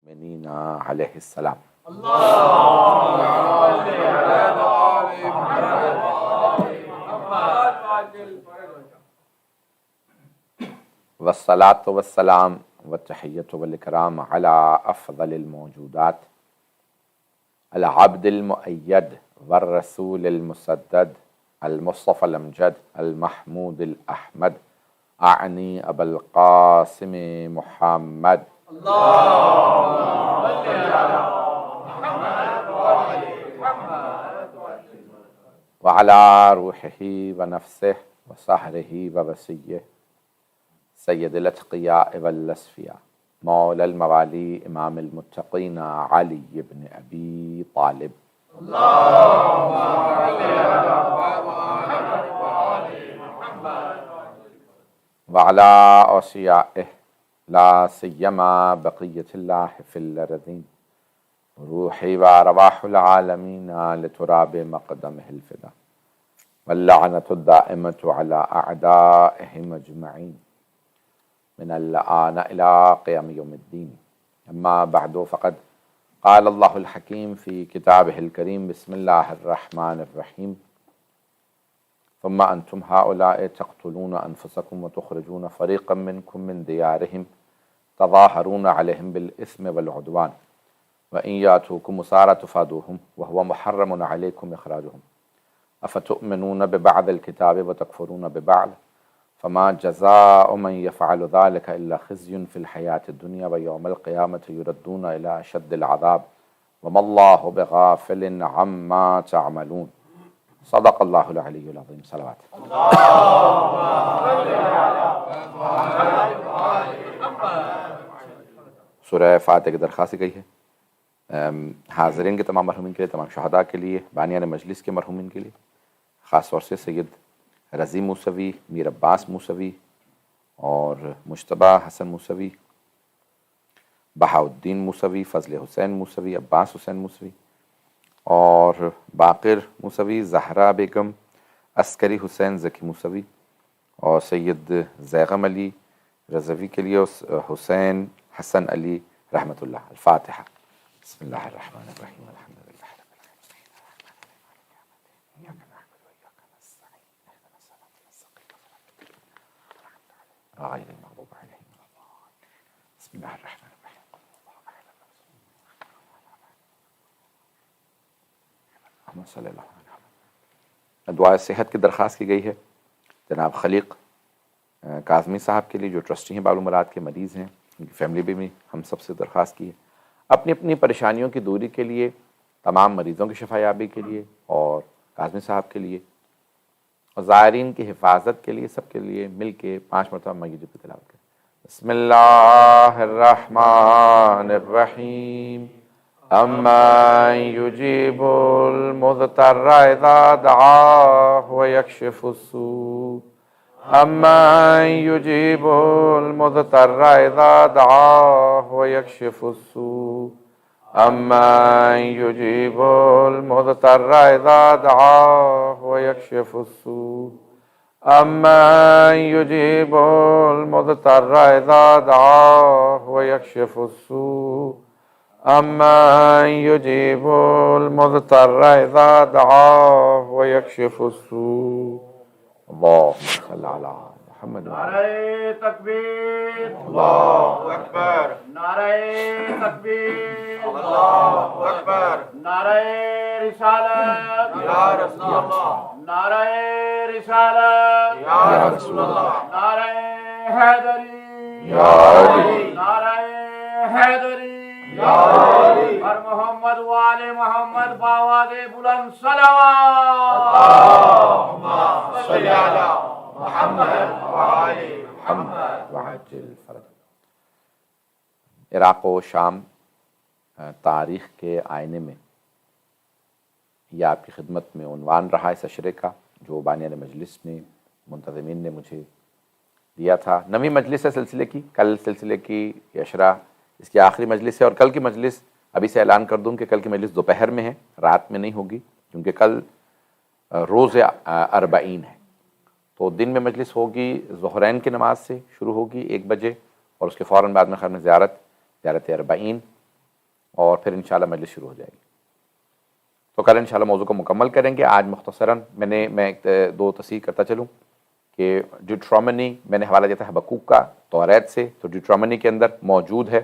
المؤمنین علیہ السلام۔ والصلاۃ والسلام والتحیۃ والاکرام علی افضل الموجودات العبد المؤید والرسول المسدد المصطفى الامجد المحمود الاحمد اعنی ابا القاسم محمد وعلى روحه ونفسه وصهره ووصيه سید الاتقیاء والاصفیاء مولا الموالی امام المتقین علی بن ابی طالب وعلى اوصیائه لا سیما بقیت اللہ فی الارضین روحی وارواح العالمین لتراب مقدمه الفدا واللعنة الدائمة على اعدائهم اجمعین من الآن إلى قيام يوم الدين. أما بعد فقد قال الله الحكيم في كتابه الكريم بسم الله الرحمن الرحيم ثم أنتم هؤلاء تقتلون أنفسكم وتخرجون فريقا منكم من ديارهم تظاهرون عليهم بالإثم والعدوان وإن يأتوكم أسارى تفادوهم وهو محرم عليكم إخراجهم أفتؤمنون ببعض الكتاب وتكفرون ببعض فما جزاء من يفعل ذلك إلا خزي في الحياة الدنيا ويوم القيامة يردون إلى أشد العذاب وما الله بغافل عما تعملون صدق الله العلي العظيم. صلوات سورہ فاتحہ کی درخواست گئی ہے حاضرین کے تمام مرحومین کے لیے، تمام شہداء کے لیے، بانیان مجلس کے مرحومین کے لیے، خاص طور سے سید رضی موسوی، میر عباس موسوی اور مجتبی حسن موسوی، بہاؤالدین موسوی، فضل حسین موسوی، عباس حسین موسوی اور باقر موسوی، زہرا بیگم، عسکری حسین ذکی موسوی اور سید زیغم علی رضوی کے لیے حسین حسن علی رحمۃ اللہ۔ الفاتحہ۔ بسم اللہ الرحمن الرحیم الحمد للہ غير المغضوب عليهم ولا الضالين بسم الله الرحمن الرحيم اللهم صل على محمد۔ دعائے صحت کی درخواست کی گئی ہے جناب خلیق کاظمی صاحب کے لیے جو ٹرسٹی ہیں بابل مراد کے مریض ہیں، ان کی فیملی بھی ہم سب سے درخواست کی ہے اپنی اپنی پریشانیوں کی دوری کے لیے، تمام مریضوں کی شفا یابی کے لیے اور کاظمی صاحب کے لیے اور زائرین کی حفاظت کے لیے، سب کے لیے مل کے 5 مرتبہ میت پہ تلاوت کریں۔ بسم اللہ الرحمن الرحیم امن یجیب المضطر اذا دعاہ ویکشف السوء امن یجیب المضطر اذا دعاہ ویکشف السوء امن یجیب المضطر اذا دعاہ ویکشف السوء امن یجیب المضطر اذا دعاہ ویکشف السوء امن یجیب المضطر اذا دعاہ ویکشف السوء۔ اللہم صل علی محمد۔ نعرہ تکبیر، اللہ اکبر، نعرہ تکبیر، اللہ اکبر، نعرہ رسالت یا رسول اللہ، نعرہ رسالت یا رسول اللہ، نعرہ حیدری یا علی، نعرہ حیدری یا علی، بر محمد و آل محمد باواد بلند صلوات، اللہم صل علی محمد و آل محمد وعجل فرج۔ عراق و شام تاریخ کے آئینے میں یہ آپ کی خدمت میں عنوان رہا اس اشرے کا جو بانیان مجلس نے منتظمین نے مجھے دیا تھا۔ نویں مجلس ہے سلسلے کی، کل سلسلے کی یہ اشرا اس کی آخری مجلس ہے اور کل کی مجلس ابھی سے اعلان کر دوں کہ کل کی مجلس دوپہر میں ہے، رات میں نہیں ہوگی کیونکہ کل روز اربعین ہے۔ تو دن میں مجلس ہوگی، ظہرین کی نماز سے شروع ہوگی 1 بجے اور اس کے فوراً بعد میں خیر میں زیارت اربعین اور پھر انشاءاللہ مجلس شروع ہو جائے گی. تو کل انشاءاللہ موضوع کو مکمل کریں گے. آج مختصراً میں ایک دو تصحیح کرتا چلوں کہ ڈیوٹرامنی میں نے حوالہ دیا تھا حبقوق کا توریت سے، تو ڈیوٹرامنی کے اندر موجود ہے.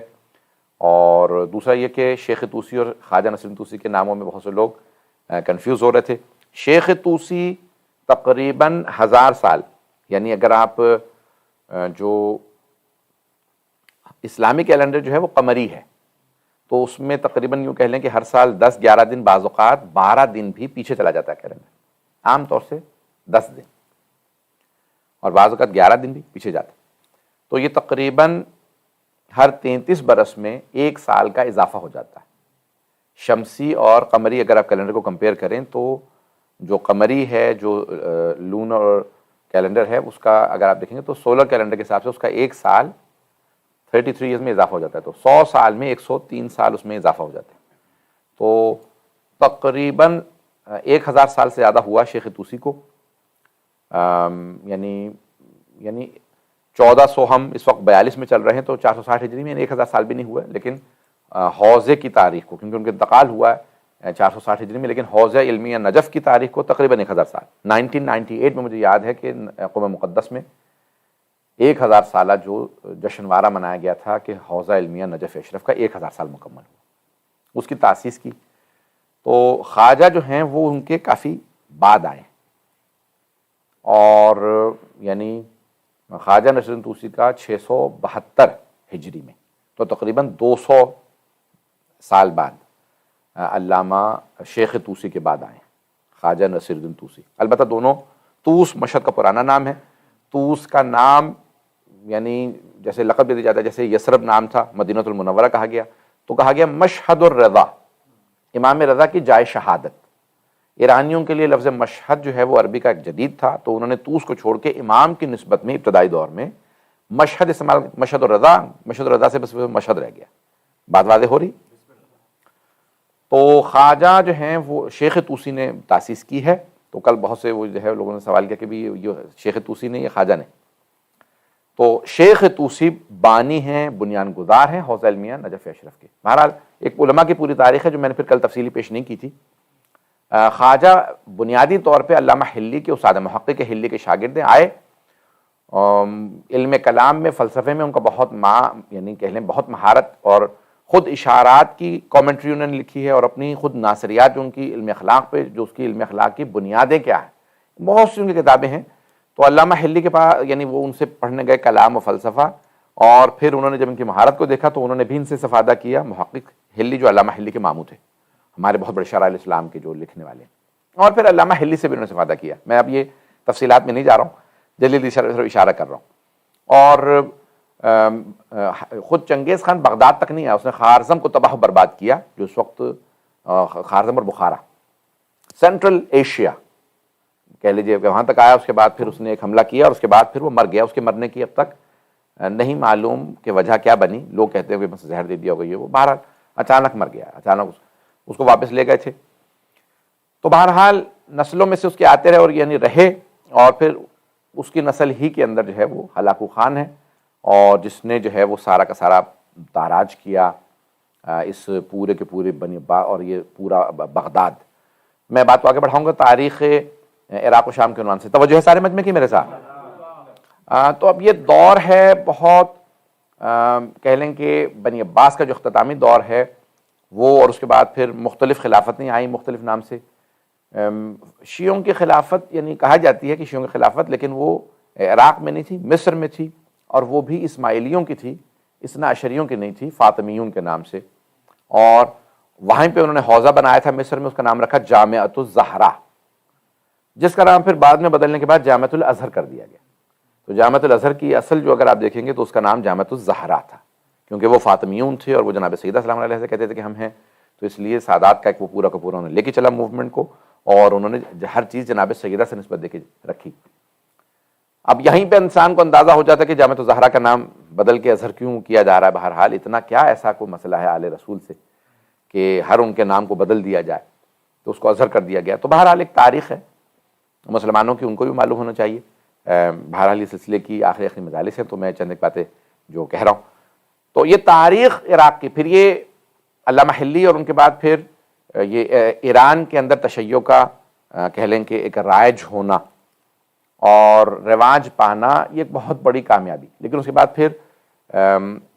اور دوسرا یہ کہ شیخ طوسی اور خواجہ نصرالدین طوسی کے ناموں میں بہت سے لوگ کنفیوز ہو رہے تھے. شیخ طوسی تقریباً 1000 سال، یعنی اگر آپ جو اسلامی کیلنڈر جو ہے وہ قمری ہے تو اس میں تقریباً یوں کہہ لیں کہ ہر سال 10-11 دن، بعض اوقات 12 دن بھی پیچھے چلا جاتا ہے کیلنڈر، عام طور سے 10 دن اور بعض اوقات 11 دن بھی پیچھے جاتا ہے. تو یہ تقریباً ہر 33 برس میں 1 سال کا اضافہ ہو جاتا ہے. شمسی اور قمری اگر آپ کیلنڈر کو کمپیئر کریں تو جو قمری ہے، جو لونر کیلنڈر ہے، اس کا اگر آپ دیکھیں گے تو سولر کیلنڈر کے حساب سے اس کا 1 سال 33 ایئرز میں اضافہ ہو جاتا ہے. تو 100 سال میں 103 سال اس میں اضافہ ہو جاتا ہے. تو تقریباً 1000 سال سے زیادہ ہوا شیخ طوسی کو، یعنی 1400، ہم اس وقت 42 میں چل رہے ہیں تو 460 ہجری میں 1000 سال بھی نہیں ہوا. لیکن حوضے کی تاریخ کو، کیونکہ ان کا انتقال ہوا ہے 460 ہجری میں، لیکن حوضہ علمیہ نجف کی تاریخ کو تقریباً 1000 سال 1998 میں مجھے یاد ہے کہ قم مقدس میں 1000 سالہ جو جشنوارہ منایا گیا تھا کہ حوضہ علمیہ نجف اشرف کا 1000 سال مکمل ہوا، اس کی تاسیس کی. تو خواجہ جو ہیں وہ ان کے کافی بعد آئے، اور یعنی خواجہ نصرالدین طوسی کا 672 ہجری میں، تو تقریباً 200 سال بعد علامہ شیخ طوسی کے بعد آئے خواجہ نصرالدین طوسی. البتہ دونوں، طوس مشہد کا پرانا نام ہے. طوس کا نام یعنی جیسے لقب دے دیا جاتا ہے، جیسے یثرب نام تھا، مدینہ المنورہ کہا گیا تو کہا گیا مشہد الرضا، امام رضا کی جائے شہادت. ایرانیوں کے لیے لفظ مشہد جو ہے وہ عربی کا ایک جدید تھا، تو انہوں نے طوس کو چھوڑ کے امام کی نسبت میں ابتدائی دور میں مشہد استعمال، مشہد الرضا سے بس مشہد رہ گیا. بات واضح ہو رہی؟ تو خواجہ جو ہیں وہ شیخ طوسی نے تاسیس کی ہے. تو کل بہت سے وہ جو ہے لوگوں نے سوال کیا کہ بھی یہ شیخ طوسی نے، یہ خواجہ نے. تو شیخ طوسی بانی ہیں، بنیان گزار ہیں حوضہ علمیہ نجف اشرف کے. بہرحال ایک علماء کی پوری تاریخ ہے جو میں نے پھر کل تفصیلی پیش نہیں کی تھی. خواجہ بنیادی طور پہ علامہ حلی کے، استاد محقق حلی کے شاگرد آئے. علم کلام میں، فلسفے میں ان کا بہت یعنی کہہ لیں بہت مہارت، اور خود اشارات کی کامنٹری انہوں نے لکھی ہے، اور اپنی خود ناصریات جو ان کی علم اخلاق پہ، جو اس کی علم اخلاق کی بنیادیں کیا ہیں، بہت سی ان کی کتابیں ہیں. تو علامہ حلی کے پاس یعنی وہ ان سے پڑھنے گئے کلام و فلسفہ، اور پھر انہوں نے جب ان کی مہارت کو دیکھا تو انہوں نے بھی ان سے استفادہ کیا. محقق حلی جو علامہ حلی کے ماموں تھے، ہمارے بہت بڑے شرح الاسلام کے جو لکھنے والے ہیں، اور پھر علامہ حلی سے بھی انہوں نے استفادہ کیا. میں اب یہ تفصیلات میں نہیں جا رہا ہوں، جلدی اشارہ کر رہا ہوں. اور خود چنگیز خان بغداد تک نہیں آیا، اس نے خوارزم کو تباہ و برباد کیا، جو اس وقت خوارزم اور بخارا سینٹرل ایشیا کہہ لیجیے کہ وہاں تک آیا. اس کے بعد پھر اس نے ایک حملہ کیا، اور اس کے بعد پھر وہ مر گیا. اس کے مرنے کی اب تک نہیں معلوم کہ وجہ کیا بنی. لوگ کہتے ہیں کہ بس زہر دے دیا ہوگا، یہ وہ. بہرحال اچانک مر گیا، اچانک اس کو واپس لے گئے تھے. تو بہرحال نسلوں میں سے اس کے آتے رہے، اور یعنی رہے، اور پھر اس کی نسل ہی کے اندر جو ہے وہ ہلاکو خان ہے، اور جس نے جو ہے وہ سارا کا سارا تاراج کیا اس پورے کے پورے بنی اور یہ پورا بغداد. میں بات کو آگے بڑھاؤں گا تاریخ عراق و شام کے عنوان سے. توجہ ہے سارے مجمع کی میرے ساتھ؟ تو اب یہ دور ہے بہت کہہ لیں کہ بنی عباس کا جو اختتامی دور ہے وہ، اور اس کے بعد پھر مختلف خلافتیں آئیں مختلف نام سے. شیعوں کی خلافت یعنی کہا جاتی ہے کہ شیعوں کی خلافت، لیکن وہ عراق میں نہیں تھی، مصر میں تھی، اور وہ بھی اسماعیلیوں کی تھی، اثنا عشریوں کی نہیں تھی، فاطمیون کے نام سے. اور وہیں پہ انہوں نے حوضہ بنایا تھا مصر میں، اس کا نام رکھا جامعۃ الزہرا، جس کا نام پھر بعد میں بدلنے کے بعد جامعۃ الازہر کر دیا گیا. تو جامعۃ الازہر کی اصل جو اگر آپ دیکھیں گے تو اس کا نام جامعۃ الزہرا تھا، کیونکہ وہ فاطمیون تھے اور وہ جناب سیدہ سلام علیہ سے کہتے تھے کہ ہم ہیں. تو اس لیے سادات کا ایک وہ پورا کا پورا انہوں نے لے کے چلا موومنٹ کو، اور انہوں نے ہر چیز جناب سیدہ سے نسبت دے کے رکھی. اب یہیں پہ انسان کو اندازہ ہو جاتا ہے کہ جامعۃ الزہرا کا نام بدل کے اظہر کیوں کیا جا رہا ہے. بہرحال اتنا کیا ایسا کوئی مسئلہ ہے آل رسول سے کہ ہر ان کے نام کو بدل دیا جائے، تو اس کو اظہر کر دیا گیا. تو بہرحال ایک تاریخ ہے مسلمانوں کی، ان کو بھی معلوم ہونا چاہیے. بہرحال یہ سلسلے کی آخری مجالس ہیں، تو میں چند ایک باتیں جو کہہ رہا ہوں. تو یہ تاریخ عراق کی. پھر یہ علامہ حلی اور ان کے بعد پھر یہ ایران کے اندر تشیع کا کہہ لیں کہ ایک رائج ہونا اور رواج پانا یہ ایک بہت بڑی کامیابی. لیکن اس کے بعد پھر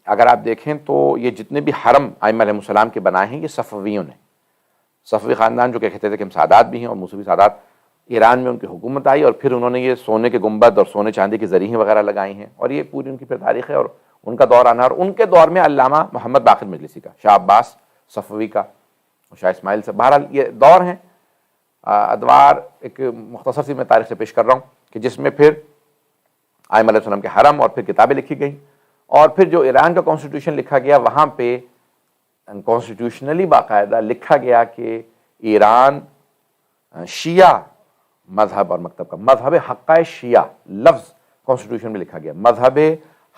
اگر آپ دیکھیں تو یہ جتنے بھی حرم ائمہ علیہم السلام کے بنائے ہیں یہ صفویوں نے. صفوی خاندان جو کہ کہتے تھے کہ ہم سادات بھی ہیں، اور موسوی سادات ایران میں ان کی حکومت آئی اور پھر انہوں نے یہ سونے کے گنبد اور سونے چاندی کی زرہیں وغیرہ لگائی ہیں، اور یہ پوری ان کی پھر تاریخ ہے اور ان کا دور آنا. اور ان کے دور میں علامہ محمد باقر مجلسی کا، شاہ عباس صفوی کا، شاہ اسماعیل سے، بہرحال یہ دور ہیں. ادوار ایک مختصر سی میں تاریخ سے پیش کر رہا ہوں کہ جس میں پھر ائمہ علیہ السلام کے حرم اور پھر کتابیں لکھی گئیں، اور پھر جو ایران کا کانسٹیٹیوشن لکھا گیا وہاں پہ کانسٹیٹیوشنلی باقاعدہ لکھا گیا کہ ایران شیعہ مذہب اور مکتب کا، مذہب حقہ شیعہ لفظ کانسٹیٹیوشن میں لکھا گیا، مذہب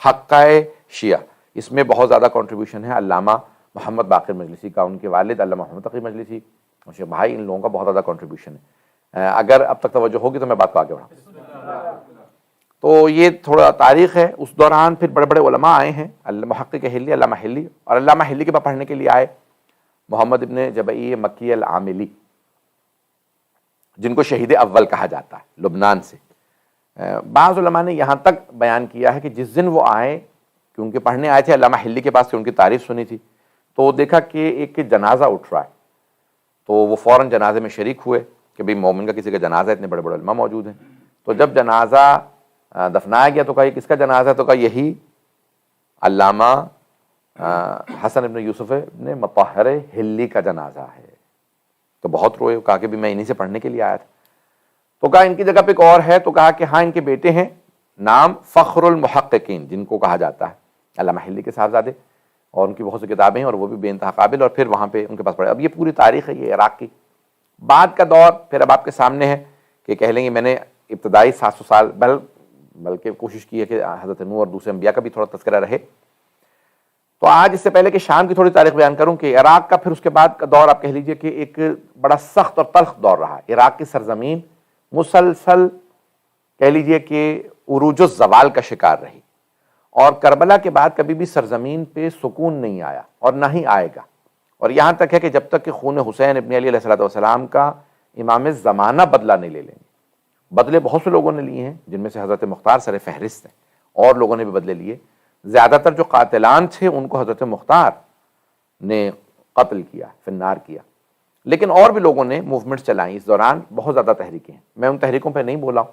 حقہ شیعہ. اس میں بہت زیادہ کنٹریبیوشن ہے علامہ محمد باقر مجلسی کا، ان کے والد علامہ محمد تقی مجلسی اور شیخ بھائی، ان لوگوں کا بہت زیادہ کنٹریبیوشن ہے. اگر اب تک توجہ ہوگی تو میں بات کو آگے بڑھاؤں. تو یہ تھوڑا تاریخ ہے. اس دوران پھر بڑے بڑے علماء آئے ہیں، محقق حلی علامہ حلی، اور علامہ حلی کے بعد پڑھنے کے لیے آئے محمد ابن جبعی مکی العاملی، جن کو شہید اول کہا جاتا ہے، لبنان سے. بعض علماء نے یہاں تک بیان کیا ہے کہ جس دن وہ آئے کہ ان کے پڑھنے آئے تھے علامہ حلی کے پاس، کہ ان کی تعریف سنی تھی، تو دیکھا کہ ایک جنازہ اٹھ رہا ہے، تو وہ فوراً جنازے میں شریک ہوئے کہ بھئی مومن کا کسی کا جنازہ ہے، اتنے بڑے بڑے علماء موجود ہیں. تو جب جنازہ دفنایا گیا تو کہا یہ کس کا جنازہ ہے؟ تو کہا یہی علامہ حسن ابن یوسف ابن مطہر حلی کا جنازہ ہے. تو بہت روئے، کہا کہ بھی میں انہی سے پڑھنے کے لیے آیا تھا. تو کہا ان کی جگہ پہ ایک اور ہے، تو کہا کہ ہاں ان کے بیٹے ہیں، نام فخر المحققین جن کو کہا جاتا ہے، علامہ حلی کے صاحبزادے، اور ان کی بہت سی کتابیں ہیں اور وہ بھی بے انتہا قابل. اور پھر وہاں پہ ان کے پاس پڑھے. اب یہ پوری تاریخ ہے یہ عراق کی. بعد کا دور پھر اب آپ کے سامنے ہے کہ کہہ لیں گے میں نے ابتدائی 700 سال بلکہ کوشش کی ہے کہ حضرت نوح اور دوسرے انبیاء کا بھی تھوڑا تذکرہ رہے. تو آج اس سے پہلے کہ شام کی تھوڑی تاریخ بیان کروں کہ عراق کا پھر اس کے بعد کا دور آپ کہہ لیجئے کہ ایک بڑا سخت اور تلخ دور رہا. عراق کی سرزمین مسلسل کہہ لیجئے کہ عروج و زوال کا شکار رہی، اور کربلا کے بعد کبھی بھی سرزمین پہ سکون نہیں آیا اور نہ ہی آئے گا. اور یہاں تک ہے کہ جب تک کہ خون حسین ابن علی علیہ السلام کا امام زمانہ بدلہ نہیں لے لیں گے. بدلے بہت سے لوگوں نے لیے ہیں، جن میں سے حضرت مختار سر فہرست ہیں، اور لوگوں نے بھی بدلے لیے. زیادہ تر جو قاتلان تھے ان کو حضرت مختار نے قتل کیا، فنار کیا. لیکن اور بھی لوگوں نے موومنٹس چلائیں اس دوران، بہت زیادہ تحریکیں ہیں. میں ان تحریکوں پہ نہیں بولا ہوں،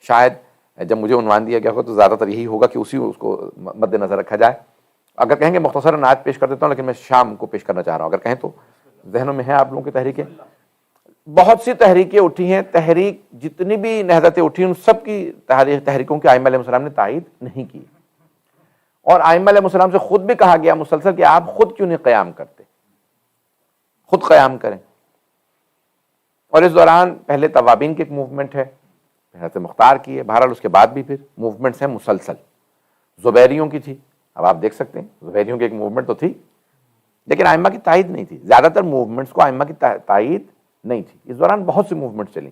شاید جب مجھے عنوان دیا گیا ہوگا تو زیادہ تر یہی ہوگا کہ اس کو مد نظر رکھا جائے. اگر کہیں گے مختصراً آیت پیش کر دیتا ہوں، لیکن میں شام کو پیش کرنا چاہ رہا ہوں. اگر کہیں تو ذہنوں میں ہیں آپ لوگوں کی تحریکیں؟ بہت سی تحریکیں اٹھی ہیں. تحریک جتنی بھی نہضتیں اٹھی ان سب کی تحریکوں کی ائمہ علیہ السلام نے تائید نہیں کی. اور ائمہ علیہ السلام سے خود بھی کہا گیا مسلسل کہ آپ خود کیوں نہیں قیام کرتے، خود قیام کریں. اور اس دوران پہلے توابین کی ایک موومنٹ ہے، حضرت مختار کی ہے. بہرحال اس کے بعد بھی پھر موومنٹس ہیں مسلسل. زبیریوں کی تھی، اب آپ دیکھ سکتے ہیں زبیریوں کی ایک موومنٹ تو تھی، لیکن ائمہ کی تائید نہیں تھی. زیادہ تر موومنٹس کو ائمہ کی تائید نہیں تھی. اس دوران بہت سی موومنٹ چلی،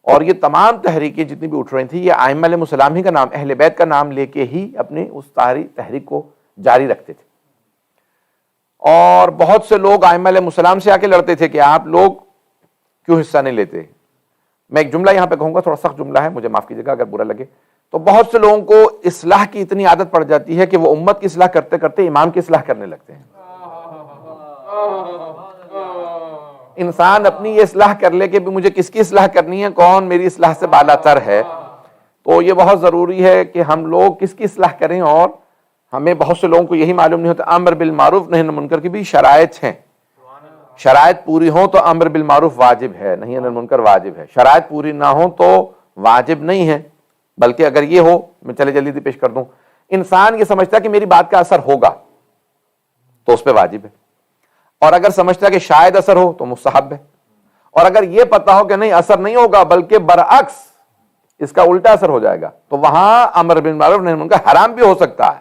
اور یہ تمام تحریکیں جتنی بھی اٹھ رہی تھیں یہ ائمہ علیہ السلام ہی کا نام، اہل بیت کا نام لے کے ہی اپنی اس تحریک کو جاری رکھتے تھے. اور بہت سے لوگ ائمہ علیہ السلام سے آ کے لڑتے تھے کہ آپ لوگ کیوں حصہ نہیں لیتے. میں ایک جملہ یہاں پہ کہوں گا، تھوڑا سخت جملہ ہے، مجھے معاف کیجیے گا اگر برا لگے. تو بہت سے لوگوں کو اصلاح کی اتنی عادت پڑ جاتی ہے کہ وہ امت کی اصلاح کرتے کرتے امام کی اصلاح کرنے لگتے ہیں. انسان اپنی یہ اصلاح کر لے کہ بھی مجھے کس کی اصلاح کرنی ہے، کون میری اصلاح سے بالا تر ہے. تو یہ بہت ضروری ہے کہ ہم لوگ کس کی اصلاح کریں. اور ہمیں بہت سے لوگوں کو یہی معلوم نہیں ہوتا. امر بالمعروف نہی عن المنکر کی بھی شرائط ہیں، شرائط پوری ہوں تو امر بالمعروف واجب ہے، نہی عن المنکر واجب ہے. شرائط پوری نہ ہوں تو واجب نہیں ہے، بلکہ اگر یہ ہو، میں چلے جلدی پیش کر دوں، انسان یہ سمجھتا ہے کہ میری بات کا اثر ہوگا تو اس پہ واجب ہے، اور اگر سمجھتا ہے کہ شاید اثر ہو تو مستحب ہے. اور اگر یہ پتا ہو کہ نہیں اثر نہیں ہوگا بلکہ برعکس اس کا الٹا اثر ہو جائے گا، تو وہاں امر بالمعروف نہی عن المنکر حرام بھی ہو سکتا ہے.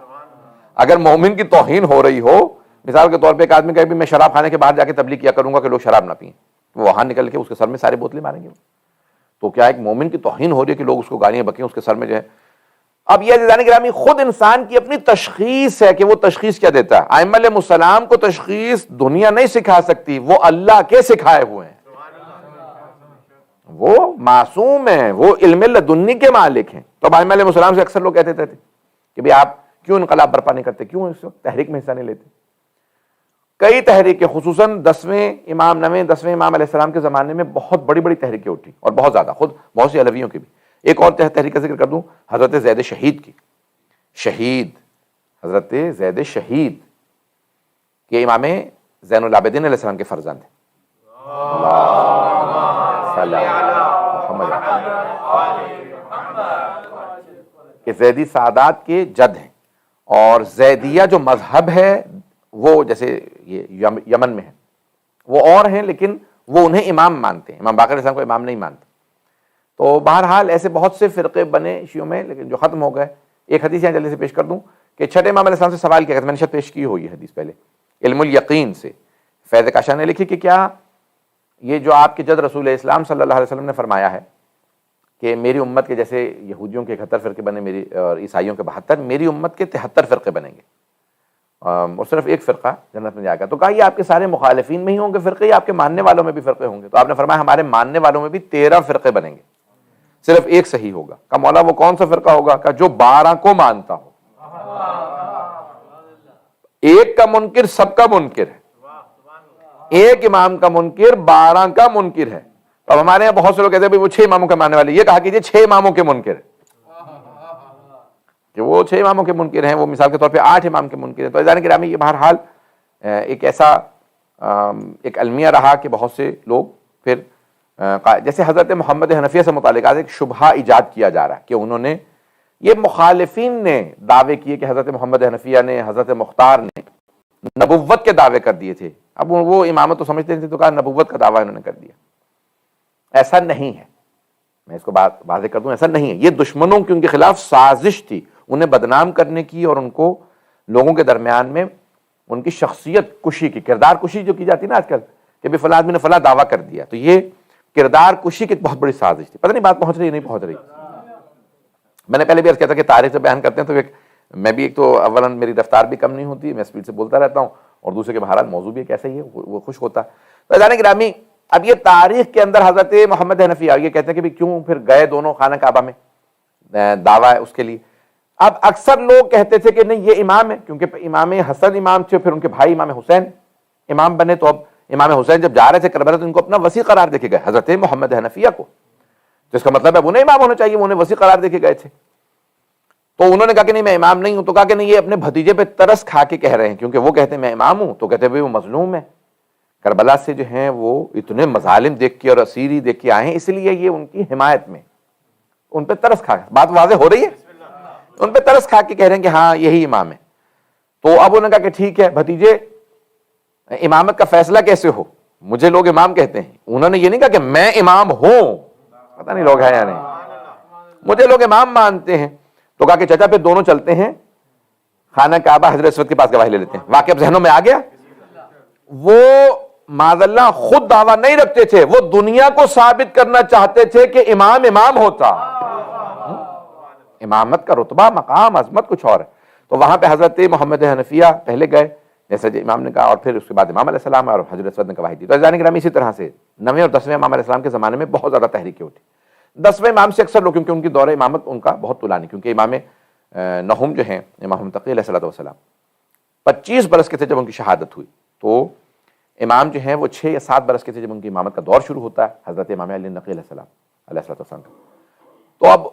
اگر مومن کی توہین ہو رہی ہو، مثال کے طور پہ ایک آدمی کہے بھی میں شراب خانے کے باہر جا کے تبلیغ کیا کروں گا کہ لوگ شراب نہ پئیں، وہ وہاں نکل کے اس کے سر میں ساری بوتلیں ماریں گے. تو کیا ایک مومن کی توہین ہو رہی ہے کہ لوگ اس کو گالیاں بکیں، اس کے سر میں جو ہے. اب یہ عزیزان گرامی خود انسان کی اپنی تشخیص ہے کہ وہ تشخیص کیا دیتا ہے. ائمہ علیہم السلام کو تشخیص دنیا نہیں سکھا سکتی، وہ اللہ کے سکھائے ہوئے ہیں. وہ معصوم ہیں، وہ علم لدنی کے مالک ہیں. تو اب ائمہ علیہم السلام سے اکثر لوگ کہتے تھے کہ بھئی آپ کیوں انقلاب برپا نہیں کرتے، کیوں اس وقت تحریک میں حصہ نہیں لیتے. کئی تحریکیں خصوصاً 10ویں امام علیہ السلام کے زمانے میں بہت بڑی بڑی تحریکیں اٹھی، اور بہت زیادہ، خود بہت سی علویوں کی بھی. ایک اور تحریک کا ذکر کر دوں، حضرت زید شہید کی. حضرت زید شہید کہ امام زین العابدین علیہ السلام کے فرزند ہیں. کہ زیدی سعادات کے جد ہیں، اور زیدیہ جو مذہب ہے وہ جیسے یہ یمن میں ہے، وہ اور ہیں لیکن وہ انہیں امام مانتے ہیں، امام باقر علیہ السلام کو امام نہیں مانتے. تو بہرحال ایسے بہت سے فرقے بنے شیعوں میں، لیکن جو ختم ہو گئے. ایک حدیث یہاں جلدی سے پیش کر دوں کہ چھٹے امام علیہ السلام سے سوال کیا، میں نے شاید پیش کی ہوئی ہے حدیث پہلے، علم الیقین سے فیض کاشان نے لکھی کہ کیا یہ جو آپ کے جد رسول اسلام صلی اللہ علیہ وسلم نے فرمایا ہے کہ میری امت کے جیسے یہودیوں کے 71 فرقے بنے میری اور عیسائیوں کے 72، میری امت کے 73 فرقے بنیں گے اور صرف ایک فرقہ جنت میں جائے گا. تو کہا یہ آپ کے سارے مخالفین میں ہی ہوں گے فرقے، یا آپ کے ماننے والوں میں بھی فرقے ہوں گے؟ تو آپ نے فرمایا ہمارے ماننے والوں میں بھی 13 فرقے بنیں گے، صرف ایک صحیح ہوگا. کہا مولا وہ کون سا فرقہ ہوگا؟ کہا جو 12 کو مانتا ہو. ایک کا منکر سب کا منکر ہے، ایک امام کا منکر 12 کا منکر ہے. اب ہمارے یہاں بہت سے لوگ کہتے ہیں وہ 6 اماموں کے ماننے والے. یہ کہا کیجیے 6 اماموں کے منکر ہے، کہ وہ 6 اماموں کے منکر ہیں، وہ مثال کے طور پہ 8 امام کے منکر ہیں. تو عزیزان گرامی یہ بہرحال ایک ایسا ایک المیہ رہا کہ بہت سے لوگ پھر جیسے حضرت محمد حنفیہ سے متعلق آج ایک شبہہ ایجاد کیا جا رہا ہے کہ انہوں نے، یہ مخالفین نے دعوے کیے کہ حضرت محمد حنفیہ نے، حضرت مختار نے نبوت کے دعوے کر دیے تھے. اب وہ امامت تو سمجھتے تھے تو کہا نبوت کا دعویٰ انہوں نے کر دیا. ایسا نہیں ہے، میں اس کو بات واضح کر دوں، ایسا نہیں ہے. یہ دشمنوں کی ان کے خلاف سازش تھی، انہیں بدنام کرنے کی اور ان کو لوگوں کے درمیان میں ان کی شخصیت کشی کی، کردار کشی جو کی جاتی ہے نا آج کل کہ بھی فلاں آدمی نے فلاں دعویٰ کر دیا، تو یہ کردار کشی کی بہت بڑی سازش تھی. پتہ نہیں بات پہنچ رہی نہیں پہنچ رہی. میں نے پہلے بھی عرض کیا تھا کہ تاریخ سے بیان کرتے ہیں تو میں بھی ایک تو اولاً میری رفتار بھی کم نہیں ہوتی، میں اسپیڈ سے بولتا رہتا ہوں، اور دوسرے کے بہرحال موضوع بھی ایک ایسا ہی ہے وہ خوش ہوتا. تو عزیزان گرامی اب یہ تاریخ کے اندر حضرت محمد حنفیہ یہ کہتے ہیں کہ بھی کیوں پھر گئے دونوں خانہ کعبہ میں، دعویٰ ہے اس کے لیے. اب اکثر لوگ کہتے تھے کہ نہیں یہ امام ہے، کیونکہ امام حسن امام تھے، پھر ان کے بھائی امام حسین امام بنے. تو اب امام حسین جب جا رہے تھے کربلا تو ان کو اپنا وسیع قرار دے کے گئے حضرت محمد حنفیہ کو، تو اس کا مطلب ہے انہیں امام ہونا چاہیے، وہ انہیں وسیع قرار دے کے گئے تھے. تو انہوں نے کہا کہ نہیں میں امام نہیں ہوں. تو کہا کہ نہیں یہ اپنے بھتیجے پہ ترس کھا کے کہہ رہے ہیں، کیونکہ وہ کہتے ہیں میں امام ہوں، تو کہتے ہیں وہ مظلوم ہے، کربلا سے جو ہیں وہ اتنے مظالم دیکھ کے اور اسیری دیکھ کے آئے ہیں، اس لیے یہ ان کی حمایت میں ان پہ ترس کھا. بات واضح ہو رہی ہے، ان پہ ترس کھا کے کہہ رہے ہیں کہ ہاں یہی امام ہے. تو اب انہوں نے کہا کہ ٹھیک ہے بھتیجے، امامت کا فیصلہ کیسے ہو، مجھے لوگ امام کہتے ہیں. انہوں نے یہ نہیں کہا کہ میں امام ہوں، پتہ نہیں لوگ ہیں یا نہیں، مجھے لوگ امام مانتے ہیں. تو کہا کہ چچا پھر دونوں چلتے ہیں خانہ کعبہ حضرت اسود کے پاس گواہی لے لیتے ہیں. واقعہ اب ذہنوں میں آ گیا. وہ معاذ اللہ خود دعویٰ نہیں رکھتے تھے، وہ دنیا کو ثابت کرنا چاہتے تھے کہ امام امام ہوتا. امامت کا رتبہ، مقام، عظمت کچھ اور ہے. تو وہاں پہ حضرت محمد حنفیہ پہلے گئے جیسے امام نے کہا، اور پھر اس کے بعد امام علیہ السلام اور حضرت اسود نے گواہی دی. تو عزیزان گرامی اسی طرح سے 9ویں اور 10ویں امام علیہ السلام کے زمانے میں بہت زیادہ تحریکیں اٹھی. 10ویں امام سے اکثر لوگ، کیونکہ ان کی دور امامت ان کا بہت طولانی، کیونکہ امام نہوم جو ہیں امام تقی علیہ السلام 25 برس کے تھے جب ان کی شہادت ہوئی. تو امام جو ہیں وہ 6 یا 7 برس کے تھے جب ان کی امامت کا دور شروع ہوتا ہے حضرت امام علی نقی علیہ السلام کا. تو اب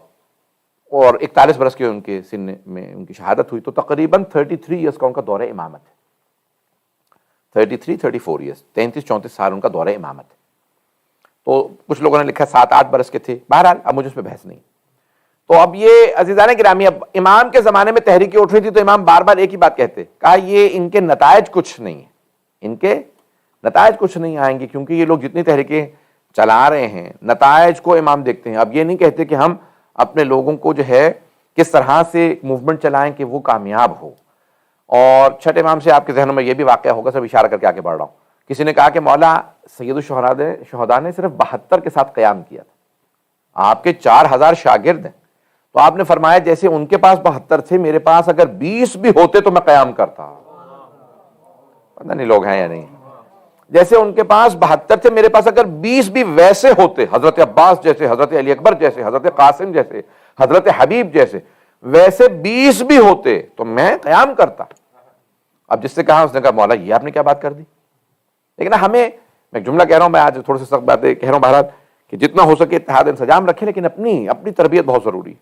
اور 41 برس کے ان کے سن میں ان کی شہادت ہوئی. تو تقریباً 33 ایئرس کا ان کا دور امامت ہے. 34 ایئرس، 33-34 سال ان کا دور امامت ہے. تو کچھ لوگوں نے لکھا 7-8 برس کے تھے. بہرحال اب مجھے اس پہ بحث نہیں. تو اب یہ عزیزان گرامی اب امام کے زمانے میں تحریکیں اٹھ رہی تھی تو امام بار بار ایک ہی بات کہتے، کہا یہ ان کے نتائج کچھ نہیں ہیں، ان کے نتائج کچھ نہیں آئیں گے، کیونکہ یہ لوگ جتنی تحریکیں چلا رہے ہیں نتائج کو امام دیکھتے ہیں. اب یہ نہیں کہتے کہ ہم اپنے لوگوں کو جو ہے کس طرح سے ایک موومنٹ چلائیں کہ وہ کامیاب ہو. اور چھٹے امام سے آپ کے ذہنوں میں یہ بھی واقعہ ہوگا، سب اشارہ کر کے آگے بڑھ رہا ہوں. کسی نے کہا کہ مولا سید الشہداء نے صرف 72 کے ساتھ قیام کیا تھا، آپ کے 4000 شاگرد ہیں. تو تو آپ نے فرمایا جیسے ان کے پاس 72 تھے، میرے پاس اگر 20 بھی ہوتے تو میں قیام کرتا. پتہ نہیں لوگ ہیں یا نہیں. جیسے ان کے پاس 72 تھے، میرے پاس اگر 20 بھی ویسے ہوتے، حضرت عباس جیسے، حضرت علی اکبر جیسے، حضرت قاسم جیسے، حضرت حبیب جیسے، ویسے 20 بھی ہوتے تو میں قیام کرتا. اب جس سے کہا اس نے کہا مولا یہ آپ نے کیا بات کر دی. لیکن ہمیں، میں ایک جملہ کہہ رہا ہوں، میں آج تھوڑے سے سخت باتیں کہہ رہا ہوں بہرحال، کہ جتنا ہو سکے اتحاد انسجام رکھے، لیکن اپنی تربیت بہت ضروری.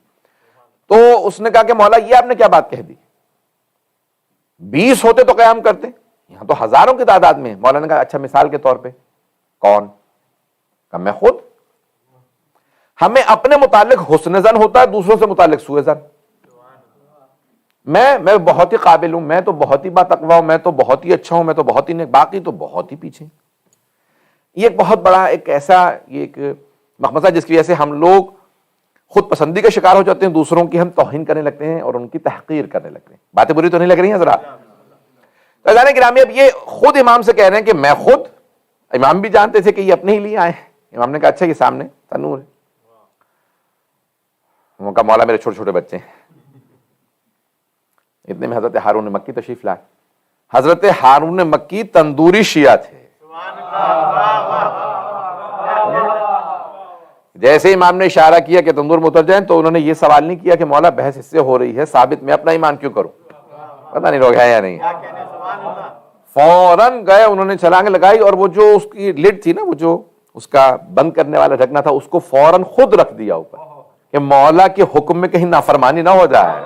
تو اس نے کہا کہ مولا یہ آپ نے کیا بات کہہ دی، 20 ہوتے تو قیام کرتے، یہاں تو ہزاروں کی تعداد میں. مولا نے کہا اچھا مثال کے طور پہ کون؟ کہ میں خود. ہمیں اپنے متعلق حسن ظن ہوتا ہے، دوسروں سے متعلق سوء ظن. میں بہت ہی قابل ہوں، میں تو بہت ہی باتقوا ہوں، میں تو بہت ہی اچھا ہوں، میں تو بہت ہی نیک، باقی تو بہت ہی پیچھے. یہ ایک بہت بڑا ایک ایسا یہ ایک مخمصہ جس کی وجہ سے ہم لوگ خود پسندی کا شکار ہو جاتے ہیں، دوسروں کی ہم توہین کرنے لگتے ہیں اور ان کی تحقیر کرنے لگتے ہیں. باتیں بری تو نہیں لگ رہی ہیں ذرا؟ عزیزان گرامی، اب یہ خود امام سے کہہ رہے ہیں کہ میں خود. امام بھی جانتے تھے کہ یہ اپنے ہی لیے آئے ہیں. امام نے کہا اچھا یہ سامنے تنور ہے. وہ کہا مولا میرے چھوٹے چھوٹے بچے ہیں. اتنے میں حضرت ہارون مکی تشریف لائے. حضرت ہارون مکی تندوری شیعہ تھے. جیسے امام نے اشارہ کیا کہ تندور میں اتر جائیں تو انہوں نے یہ سوال نہیں کیا کہ مولا بحث اس سے ہو رہی ہے ثابت، میں اپنا ایمان کیوں کروں. پتہ نہیں لوگ ہیں یا نہیں. فوراً گئے، انہوں نے چھلانگ لگائی اور وہ جو اس کی لڈ تھی نا، وہ جو اس کا بند کرنے والا ڈھکنا تھا، اس کو فوراً خود رکھ دیا اوپر کہ مولا کے حکم میں کہیں نافرمانی نہ ہو جائے،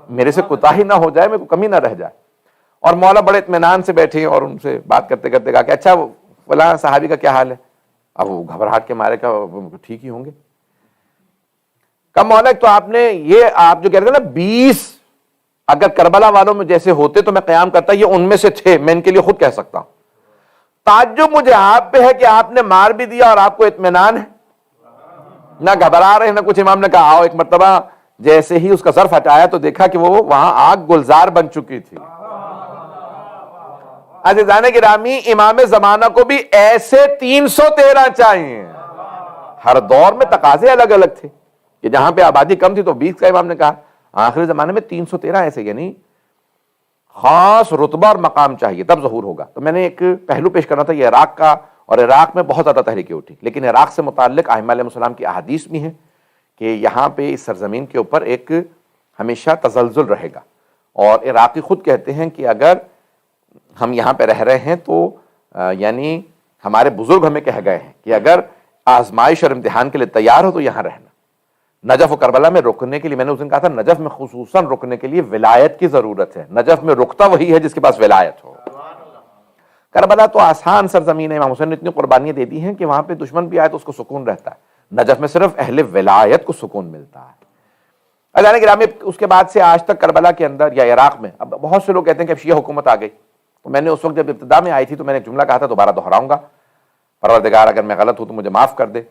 میرے سے کوتاہی نہ ہو جائے، میرے کو کمی نہ رہ جائے. اور مولا بڑے اطمینان سے بیٹھے اور ان سے بات کرتے کرتے کہا کہ اچھا فلاں صحابی کا کیا حال ہے. اب وہ گھبراہٹ کے مارے کا ٹھیک ہی ہوں گے. کہا مولا تو آپ نے یہ آپ جو کہہ رہے تھے نا 20 اگر کربلا والوں میں جیسے ہوتے تو میں قیام کرتا، یہ ان میں سے تھے، میں ان کے لیے خود کہہ سکتا ہوں. تعجب مجھے آپ پہ ہے کہ آپ نے مار بھی دیا اور آپ کو اطمینان ہے، نہ گھبرا رہے نہ کچھ. امام نے کہا آؤ. ایک مرتبہ جیسے ہی اس کا ظرف ہٹایا تو دیکھا کہ وہ وہاں آگ گلزار بن چکی تھی. عزیزان گرامی، امام زمانہ کو بھی ایسے 313 چاہیے. ہر دور میں تقاضے الگ الگ تھے کہ جہاں پہ آبادی کم تھی تو 20 کا امام نے کہا. آخری زمانے میں 313 ایسے، یعنی خاص رتبہ اور مقام چاہیے تب ظہور ہوگا. تو میں نے ایک پہلو پیش کرنا تھا یہ عراق کا، اور عراق میں بہت زیادہ تحریکیں اٹھی، لیکن عراق سے متعلق ائمہ علیہ السلام کی احادیث بھی ہیں کہ یہاں پہ اس سرزمین کے اوپر ایک ہمیشہ تزلزل رہے گا. اور عراقی خود کہتے ہیں کہ اگر ہم یہاں پہ رہ رہے ہیں تو یعنی ہمارے بزرگ ہمیں کہہ گئے ہیں کہ اگر آزمائش اور امتحان کے لیے تیار ہو تو یہاں رہنا. نجف و کربلا میں رکنے کے لیے، میں نے اس دن کہا تھا نجف میں خصوصاً رکنے کے لیے ولایت کی ضرورت ہے. نجف میں رکتا وہی ہے جس کے پاس ولایت ہو. کربلا تو آسان سرزمین ہے، امام حسین نے اتنی قربانیاں دے دی ہیں کہ وہاں پہ دشمن بھی آئے تو اس کو سکون رہتا ہے. نجف میں صرف اہل ولایت کو سکون ملتا ہے. عزیزان گرامی، اس کے بعد سے آج تک کربلا کے اندر یا عراق میں اب بہت سے لوگ کہتے ہیں کہ اب شیعہ حکومت آ گئی. تو میں نے اس وقت جب ابتدا میں آئی تھی تو میں نے ایک جملہ کہا تھا، دوبارہ دہراؤں گا، پروردگار اگر میں غلط ہوں تو مجھے معاف کر دے،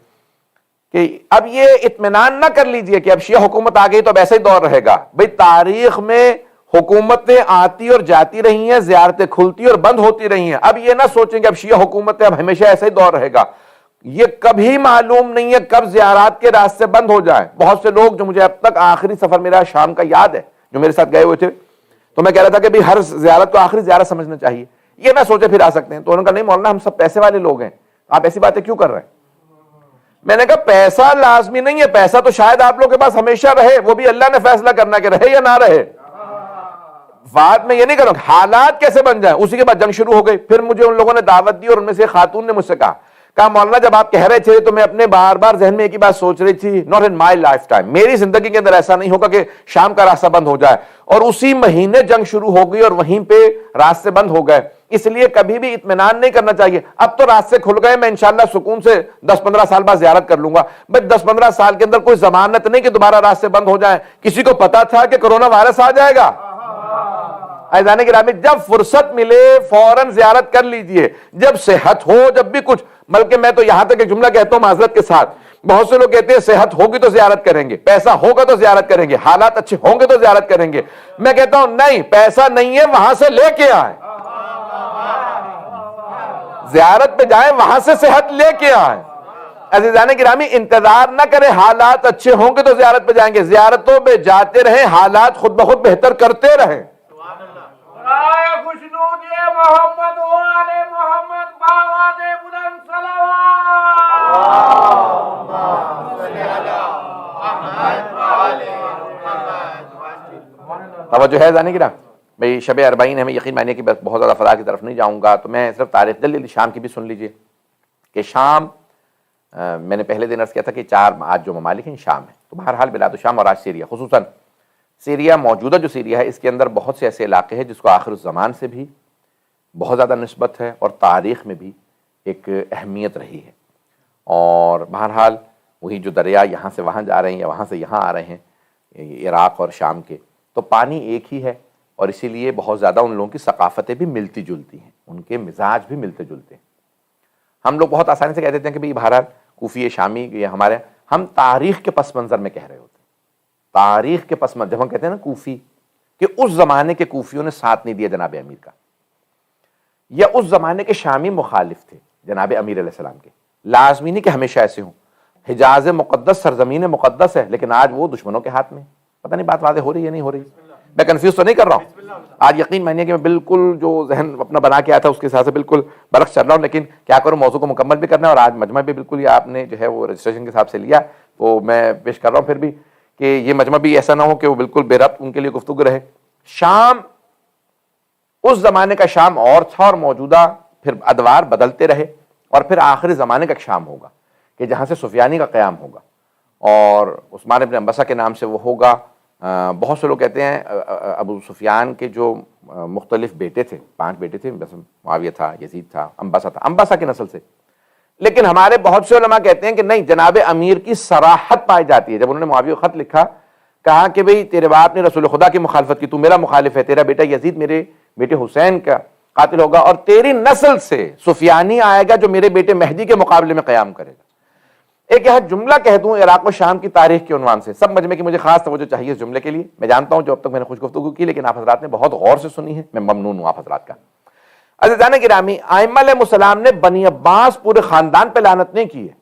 کہ اب یہ اطمینان نہ کر لیجئے کہ اب شیعہ حکومت آ گئی تو اب ایسا ہی دور رہے گا. بھئی تاریخ میں حکومتیں آتی اور جاتی رہی ہیں، زیارتیں کھلتی اور بند ہوتی رہی ہیں. اب یہ نہ سوچیں کہ اب شیعہ حکومتیں اب ہمیشہ ایسا ہی دور رہے گا. یہ کبھی معلوم نہیں ہے کب زیارات کے راستے بند ہو جائیں. بہت سے لوگ جو مجھے اب تک آخری سفر میرا شام کا یاد ہے جو میرے ساتھ گئے ہوئے تھے، تو میں کہہ رہا تھا کہ ہر زیارت کو آخری زیارت سمجھنا چاہیے، یہ نہ سوچے پھر آ سکتے ہیں. تو انہوں نے کہا نہیں مولانا ہم سب پیسے والے لوگ ہیں، آپ ایسی باتیں کیوں کر رہے ہیں. میں نے کہا پیسہ لازمی نہیں ہے، پیسہ تو شاید آپ لوگوں کے پاس ہمیشہ رہے، وہ بھی اللہ نے فیصلہ کرنا کہ رہے یا نہ رہے. بات میں یہ نہیں کروں حالات کیسے بن جائیں. اسی کے بعد جنگ شروع ہو گئی. پھر مجھے ان لوگوں نے دعوت دی اور ان میں سے خاتون نے مجھ سے کہا مولانا جب آپ کہہ رہے تھے تو میں اپنے بار بار ذہن میں ایک ہی بات سوچ رہی تھی، not in my life time, میری زندگی کے اندر ایسا نہیں ہوگا کہ شام کا راستہ بند ہو جائے. اور اسی مہینے جنگ شروع ہو گئی اور وہیں پہ راستے بند ہو گئے. اس لیے کبھی بھی اطمینان نہیں کرنا چاہیے. اب تو راستے کھل گئے، میں انشاءاللہ سکون سے 10-15 سال بعد زیارت کر لوں گا. بس 10-15 سال کے اندر کوئی ضمانت نہیں کہ دوبارہ راستے بند ہو جائیں. کسی کو پتا تھا کہ کرونا وائرس آ جائے گا؟ عزیزان گرامی، جب فرصت ملے فوراً زیارت کر لیجئے، جب صحت ہو، جب بھی کچھ. بلکہ میں تو یہاں تک ایک جملہ کہتا ہوں معذرت کے ساتھ، بہت سے لوگ کہتے ہیں صحت ہوگی تو زیارت کریں گے، پیسہ ہوگا تو زیارت کریں گے، حالات اچھے ہوں گے تو زیارت کریں گے. میں کہتا ہوں نہیں، پیسہ نہیں ہے وہاں سے لے کے آئیں، زیارت پہ جائیں وہاں سے صحت لے کے آئیں. عزیزان گرامی انتظار نہ کریں حالات اچھے ہوں گے تو زیارت پہ جائیں گے، زیارتوں پہ جاتے رہیں، حالات خود بخود بہتر کرتے رہیں۔ خوشنود محمد وآل محمد باواد بلند صلوات۔ توجہ ہے زانی گرامی، بھئی شب اربعین ہمیں یقین مانیے کہ بس بہت زیادہ فضا کی طرف نہیں جاؤں گا، تو میں صرف تاریخ جلدی شام کی بھی سن لیجئے کہ شام، میں نے پہلے دن عرض کیا تھا کہ 4 آج جو ممالک ہیں شام ہے، تو بہرحال بلاد الشام اور آج سیریا، خصوصاً سیریا، موجودہ جو سیریا ہے اس کے اندر بہت سے ایسے علاقے ہیں جس کو آخر الزمان سے بھی بہت زیادہ نسبت ہے اور تاریخ میں بھی ایک اہمیت رہی ہے، اور بہرحال وہی جو دریا یہاں سے وہاں جا رہے ہیں یا وہاں سے یہاں آ رہے ہیں عراق اور شام کے، تو پانی ایک ہی ہے، اور اسی لیے بہت زیادہ ان لوگوں کی ثقافتیں بھی ملتی جلتی ہیں، ان کے مزاج بھی ملتے جلتے ہیں۔ ہم لوگ بہت آسانی سے کہہ دیتے ہیں کہ بھئی بہرحال کوفی شامی یہ ہمارے، ہم تاریخ کے پس منظر میں کہہ رہے ہوتے ہیں، تاریخ کے پس منظر، جب ہم کہتے ہیں نا کوفی، کہ اس زمانے کے کوفیوں نے ساتھ نہیں دیا جناب امیر کا، یا اس زمانے کے شامی مخالف تھے جناب امیر علیہ السلام کے، لازمی نہیں کہ ہمیشہ ایسے ہوں۔ حجاز مقدس سرزمین مقدس ہے، لیکن آج وہ دشمنوں کے ہاتھ میں، پتہ نہیں بات واضح ہو رہی ہے یا نہیں ہو رہی، میں کنفیوز تو نہیں کر رہا ہوں؟ آج یقین مانیے کہ میں بالکل جو ذہن اپنا بنا کے آیا تھا اس کے حساب سے بالکل برعکس چل رہا ہوں، لیکن کیا کروں، موضوع کو مکمل بھی کرنا ہے، اور آج مجمع بھی بالکل یہ آپ نے جو ہے وہ رجسٹریشن کے حساب سے لیا، وہ میں پیش کر رہا ہوں پھر بھی، کہ یہ مجمع بھی ایسا نہ ہو کہ وہ بالکل بے ربط ان کے لیے گفتگو رہے۔ شام، اس زمانے کا شام اور تھا، اور موجودہ پھر ادوار بدلتے رہے، اور پھر آخری زمانے کا شام ہوگا کہ جہاں سے سفیانی کا قیام ہوگا، اور عثمان ابن انبسہ کے نام سے وہ ہوگا۔ بہت سے لوگ کہتے ہیں ابو سفیان کے جو مختلف بیٹے تھے، 5 بیٹے تھے، معاویہ تھا، یزید تھا، انبسہ تھا، انبسہ کی نسل سے، لیکن ہمارے بہت سے علماء کہتے ہیں کہ نہیں، جناب امیر کی صراحت پائی جاتی ہے۔ جب انہوں نے معاویہ کو خط لکھا، کہا کہ بھئی تیرے باپ نے رسول خدا کی مخالفت کی، تو میرا مخالف ہے، تیرا بیٹا یزید میرے بیٹے حسین کا قاتل ہوگا، اور تیری نسل سے سفیانی آئے گا جو میرے بیٹے مہدی کے مقابلے میں قیام کرے گا۔ ایک یہاں جملہ کہہ دوں عراق و شام کی تاریخ کے عنوان سے، سب مجمع کی مجھے خاص توجہ چاہیے اس جملے کے لیے، میں جانتا ہوں جو اب تک میں نے خوش گفتگو کی لیکن آپ حضرات نے بہت غور سے سنی ہے، میں ممنون ہوں آپ حضرات کا۔ عزیزان گرامی، ائمہ علیہ السلام نے بنی عباس پورے خاندان پہ لعنت نہیں کی ہے،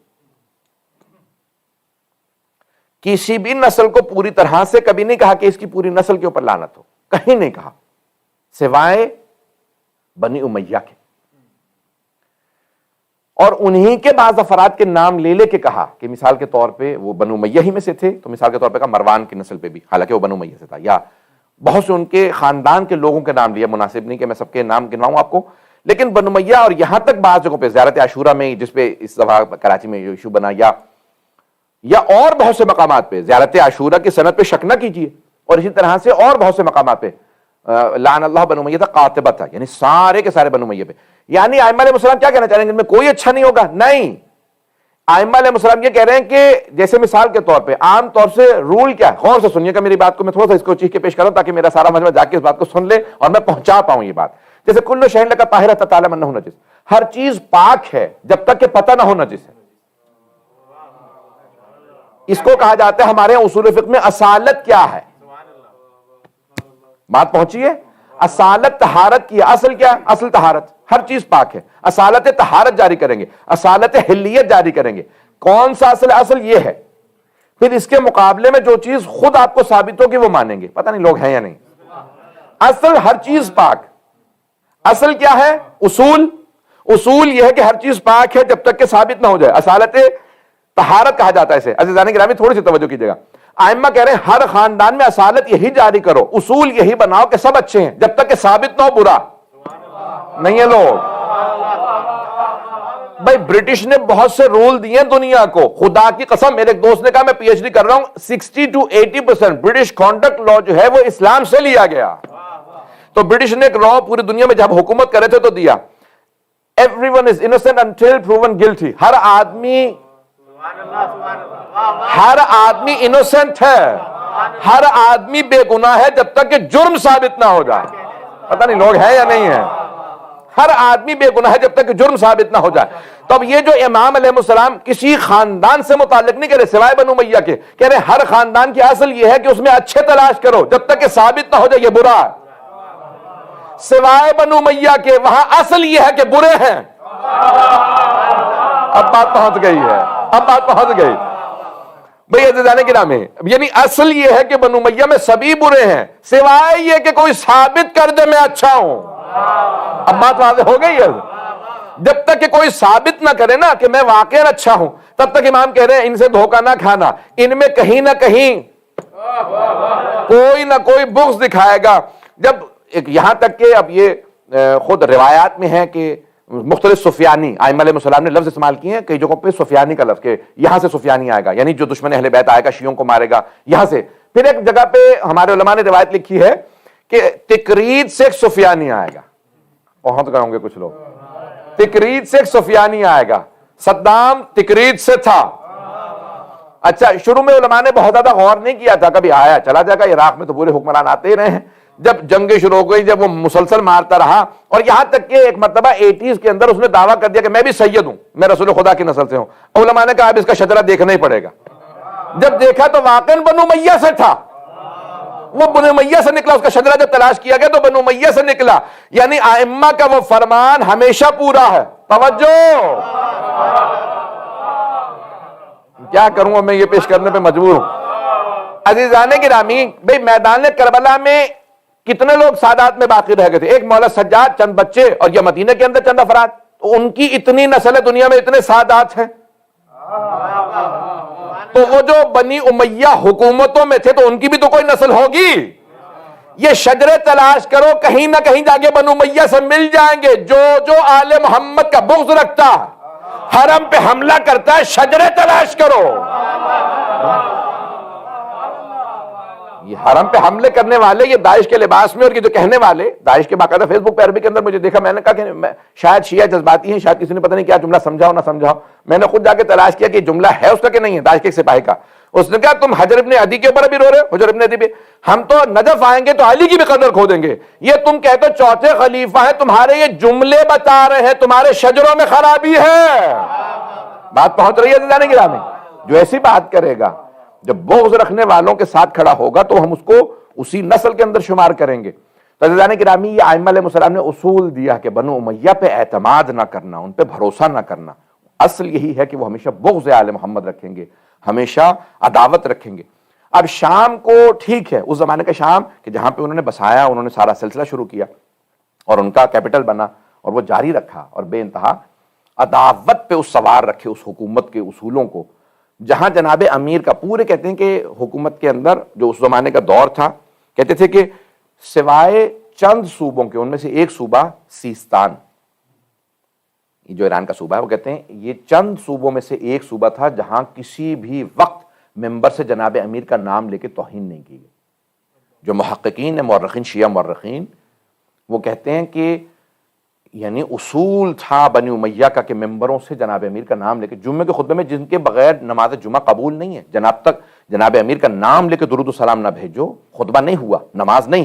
کسی بھی نسل کو پوری طرح سے کبھی نہیں کہا کہ اس کی پوری نسل کے اوپر لعنت ہو، کہیں نہیں کہا، سوائے بنی امیہ کے، اور انہی کے بعض افراد کے نام لے لے کے کہا کہ مثال کے طور پہ وہ بنو امیہ ہی میں سے تھے، تو مثال کے طور پہ کہا مروان کی نسل پہ بھی، حالانکہ وہ بنو امیہ سے تھا، یا بہت سے ان کے خاندان کے لوگوں کے نام لیا، مناسب نہیں کہ میں سب کے نام گنواؤں آپ کو، لیکن بنو امیہ، اور یہاں تک بعض جگہوں پہ زیارت عاشورہ میں جس پہ اس دفعہ کراچی میں ایشو بنا، یا اور بہت سے مقامات پہ زیارت عاشورہ کی سند پہ شک نہ کیجیے، اور اسی طرح سے اور بہت سے مقامات پہ لعن اللہ بنو امیہ قاتبہ تھا، یعنی سارے کے سارے بنو امیہ پہ۔ یعنی ائمہ علیہ السلام کیا کہنا چاہ رہے ہیں کہ ان میں کوئی اچھا نہیں ہوگا؟ نہیں، ائمہ علیہ السلام یہ کہہ رہے ہیں کہ جیسے مثال کے طور پہ عام طور سے رول کیا ہے، غور سے سنیے گا میری بات کو، میں تھوڑا سا اس کو چیخ کے پیش کر رہا ہوں تاکہ میرا سارا مجمع جا کے اس بات کو سن لے اور میں پہنچا پاؤں یہ بات۔ جیسے کل شیء لک طاہر حتی تعلم انہ نجس، ہر چیز پاک ہے جب تک کہ پتہ نہ ہو نجس ہے۔ اس کو کہا جاتا ہے ہمارے یہاں اصول فقہ میں اصالت کیا ہے، بات پہنچیے، اصالت طہارت کی، اصل کیا؟ اصل طہارت، ہر چیز پاک ہے، اصالت طہارت جاری کریں گے، اصالت حلیت جاری کریں گے۔ کون سا اصل؟ اصل یہ ہے، پھر اس کے مقابلے میں جو چیز خود آپ کو ثابت ہوگی وہ مانیں گے، پتہ نہیں لوگ ہیں یا نہیں۔ اصل ہر چیز پاک، اصل کیا ہے؟ اصول، اصول یہ ہے کہ ہر چیز پاک ہے جب تک کہ ثابت نہ ہو جائے، اصالت طہارت کہا جاتا ہے اسے۔ عزیزان گرامی تھوڑی سی توجہ کیجیے گا، ائمہ کہہ رہے ہیں ہر خاندان میں اصالت یہی جاری کرو، اصول یہی بناؤ کہ سب اچھے ہیں جب تک کہ ثابت نہ ہو برا نہیں ہے۔ لوگ بھائی برٹش نے بہت سے رول دیے دنیا کو، خدا کی قسم، میرے ایک دوست نے کہا میں پی ایچ ڈی کر رہا ہوں، 60 to 80% برٹش کانڈکٹ لا جو ہے وہ اسلام سے لیا گیا۔ تو برٹش نے ایک لا پوری دنیا میں جب حکومت کرے تھے تو دیا، everyone is innocent until proven guilty، ہر آدمی انوسنٹ ہے، ہر آدمی بے گناہ ہے جب تک کہ جرم ثابت نہ ہو جائے۔ پتہ نہیں لوگ ہیں یا نہیں ہیں، ہر آدمی بے گناہ ہے جب تک کہ جرم ثابت نہ ہو جائے۔ تو اب یہ جو امام علیہ السلام کسی خاندان سے متعلق نہیں کہہ رہے سوائے بنو امیہ کے، کہہ رہے ہر خاندان کی اصل یہ ہے کہ اس میں اچھے تلاش کرو جب تک کہ ثابت نہ ہو جائے یہ برا ہے، سوائے بنو امیہ کے وہاں اصل یہ ہے کہ برے ہیں۔ اب بات پہنچ گئی ہے، اب بات پہنچ گئی بھئی عزیزان گرامی۔ یعنی اصل یہ ہے کہ بنو امیہ میں سبھی برے ہیں سوائے یہ کہ کوئی ثابت کر دے میں اچھا ہوں۔ اب بات واضح ہو گئی ہے۔ جب تک کہ کوئی ثابت نہ کرے نا کہ میں واقعی اچھا ہوں، تب تک امام کہہ رہے ہیں ان سے دھوکہ نہ کھانا، ان میں کہیں نہ کہیں کوئی نہ کوئی بغض دکھائے گا۔ جب یہاں تک کہ اب یہ خود روایات میں ہے کہ مختلف سفیانی ائمہ علیہ السلام نے لفظ استعمال کیے ہیں، کئی جگہوں پہ سفیانی کا لفظ کہ یہاں سے سفیانی آئے گا، یعنی جو دشمن اہل بیت آئے گا شیعوں کو مارے گا یہاں سے۔ پھر ایک جگہ پہ ہمارے علماء نے روایت لکھی ہے کہ تکرید سے ایک سفیانی آئے گا، پہنچ گئے ہوں گے کچھ لوگ، تکرید سے ایک سفیانی آئے گا، صدام تکرید سے تھا۔ اچھا شروع میں علماء نے بہت زیادہ غور نہیں کیا تھا، کبھی آیا چلا جائے گا، عراق میں تو پورے حکمران آتے ہی رہے ہیں، جب جنگیں شروع ہو گئی جب وہ مسلسل مارتا رہا، اور یہاں تک کہ ایک مرتبہ 80s کے اندر اس نے دعویٰ کر دیا کہ میں بھی سید ہوں، میں رسول خدا کی نسل سے ہوں۔ علماء نے کہا اب اس کا شجرہ دیکھنا ہی پڑے گا۔ جب دیکھا تو واقعاً بنو امیہ سے تھا، وہ بنو امیہ سے نکلا، اس کا شجرہ جب تلاش کیا گیا تو بنو امیہ سے نکلا۔ یعنی ائمہ کا وہ فرمان ہمیشہ پورا ہے۔ توجہ، کیا کروں میں یہ پیش کرنے پہ مجبور ہوں۔ عزیزان گرامی، بھئی میدان کربلا میں کتنے لوگ سادات میں باقی رہ گئے تھے؟ ایک مولا سجاد، چند بچے، اور یہ مدینہ کے اندر چند افراد، تو ان کی اتنی نسل ہے، دنیا میں اتنے سادات ہیں۔ تو وہ جو بنی امیہ حکومتوں میں تھے تو ان کی بھی تو کوئی نسل ہوگی۔ یہ شجرے تلاش کرو، کہیں نہ کہیں جا کے بنو امیہ سے مل جائیں گے۔ جو آل محمد کا بغض رکھتا ہے، حرم پہ حملہ کرتا ہے، شجرے تلاش کرو۔ یہ حرم پہ حملے کرنے والے، یہ داعش کے لباس میں، اور یہ جو کہنے والے داعش کے باقاعدہ فیس بک پہ عربی کے اندر مجھے دیکھا، میں نے کہا کہ شاید شیعہ جذباتی ہیں، شاید کسی نے پتہ نہیں کیا جملہ سمجھاؤ نہ سمجھاؤ، میں نے خود جا کے تلاش کیا کہ یہ جملہ ہے اس کا کہ نہیں ہے، داعش کے ایک سپاہی کا۔ اس نے کہا تم حجر ابن عدی کے اوپر بھی رو رہے ہو، حجر ابن عدی بھی، ہم تو نجف آئیں گے تو علی کی بھی قدر کھو دیں گے، یہ تم کہتے ہو چوتھے خلیفہ ہیں، تمہارے یہ جملے بتا رہے ہیں تمہارے شجروں میں خرابی ہے۔ بات پہنچ رہی ہے عزیزان گرامی؟ جو ایسی بات کرے گا، جب بغض رکھنے والوں کے ساتھ کھڑا ہوگا تو ہم اس کو اسی نسل کے اندر شمار کریں گے۔ تو عزیزان گرامی، یہ ائمہ علیہ السلام نے اصول دیا کہ بنو امیہ پہ اعتماد نہ کرنا، ان پہ بھروسہ نہ کرنا۔ اصل یہی ہے کہ وہ ہمیشہ بغض آل محمد رکھیں گے، ہمیشہ عداوت رکھیں گے۔ اب شام کو ٹھیک ہے، اس زمانے کا شام کہ جہاں پہ انہوں نے بسایا، انہوں نے سارا سلسلہ شروع کیا اور ان کا کیپٹل بنا اور وہ جاری رکھا، اور بے انتہا عداوت پہ اس سوار رکھے اس حکومت کے اصولوں کو، جہاں جناب امیر کا پورے کہتے ہیں کہ حکومت کے اندر جو اس زمانے کا دور تھا، کہتے تھے کہ سوائے چند صوبوں کے، ان میں سے ایک صوبہ سیستان، جو ایران کا صوبہ ہے، وہ کہتے ہیں یہ چند صوبوں میں سے ایک صوبہ تھا جہاں کسی بھی وقت ممبر سے جناب امیر کا نام لے کے توہین نہیں کی گئی۔ جو محققین ہیں، مورخین، شیعہ مورخین، وہ کہتے ہیں کہ یعنی اصول تھا بنی امیہ کا کہ ممبروں سے جناب امیر کا نام لے کے، جمعے کے خطبے میں جن کے بغیر نماز جمعہ قبول نہیں ہے، جناب امیر کا نام لے کے درود و سلام نہ بھیجو، خطبہ نہیں ہوا، نماز نہیں،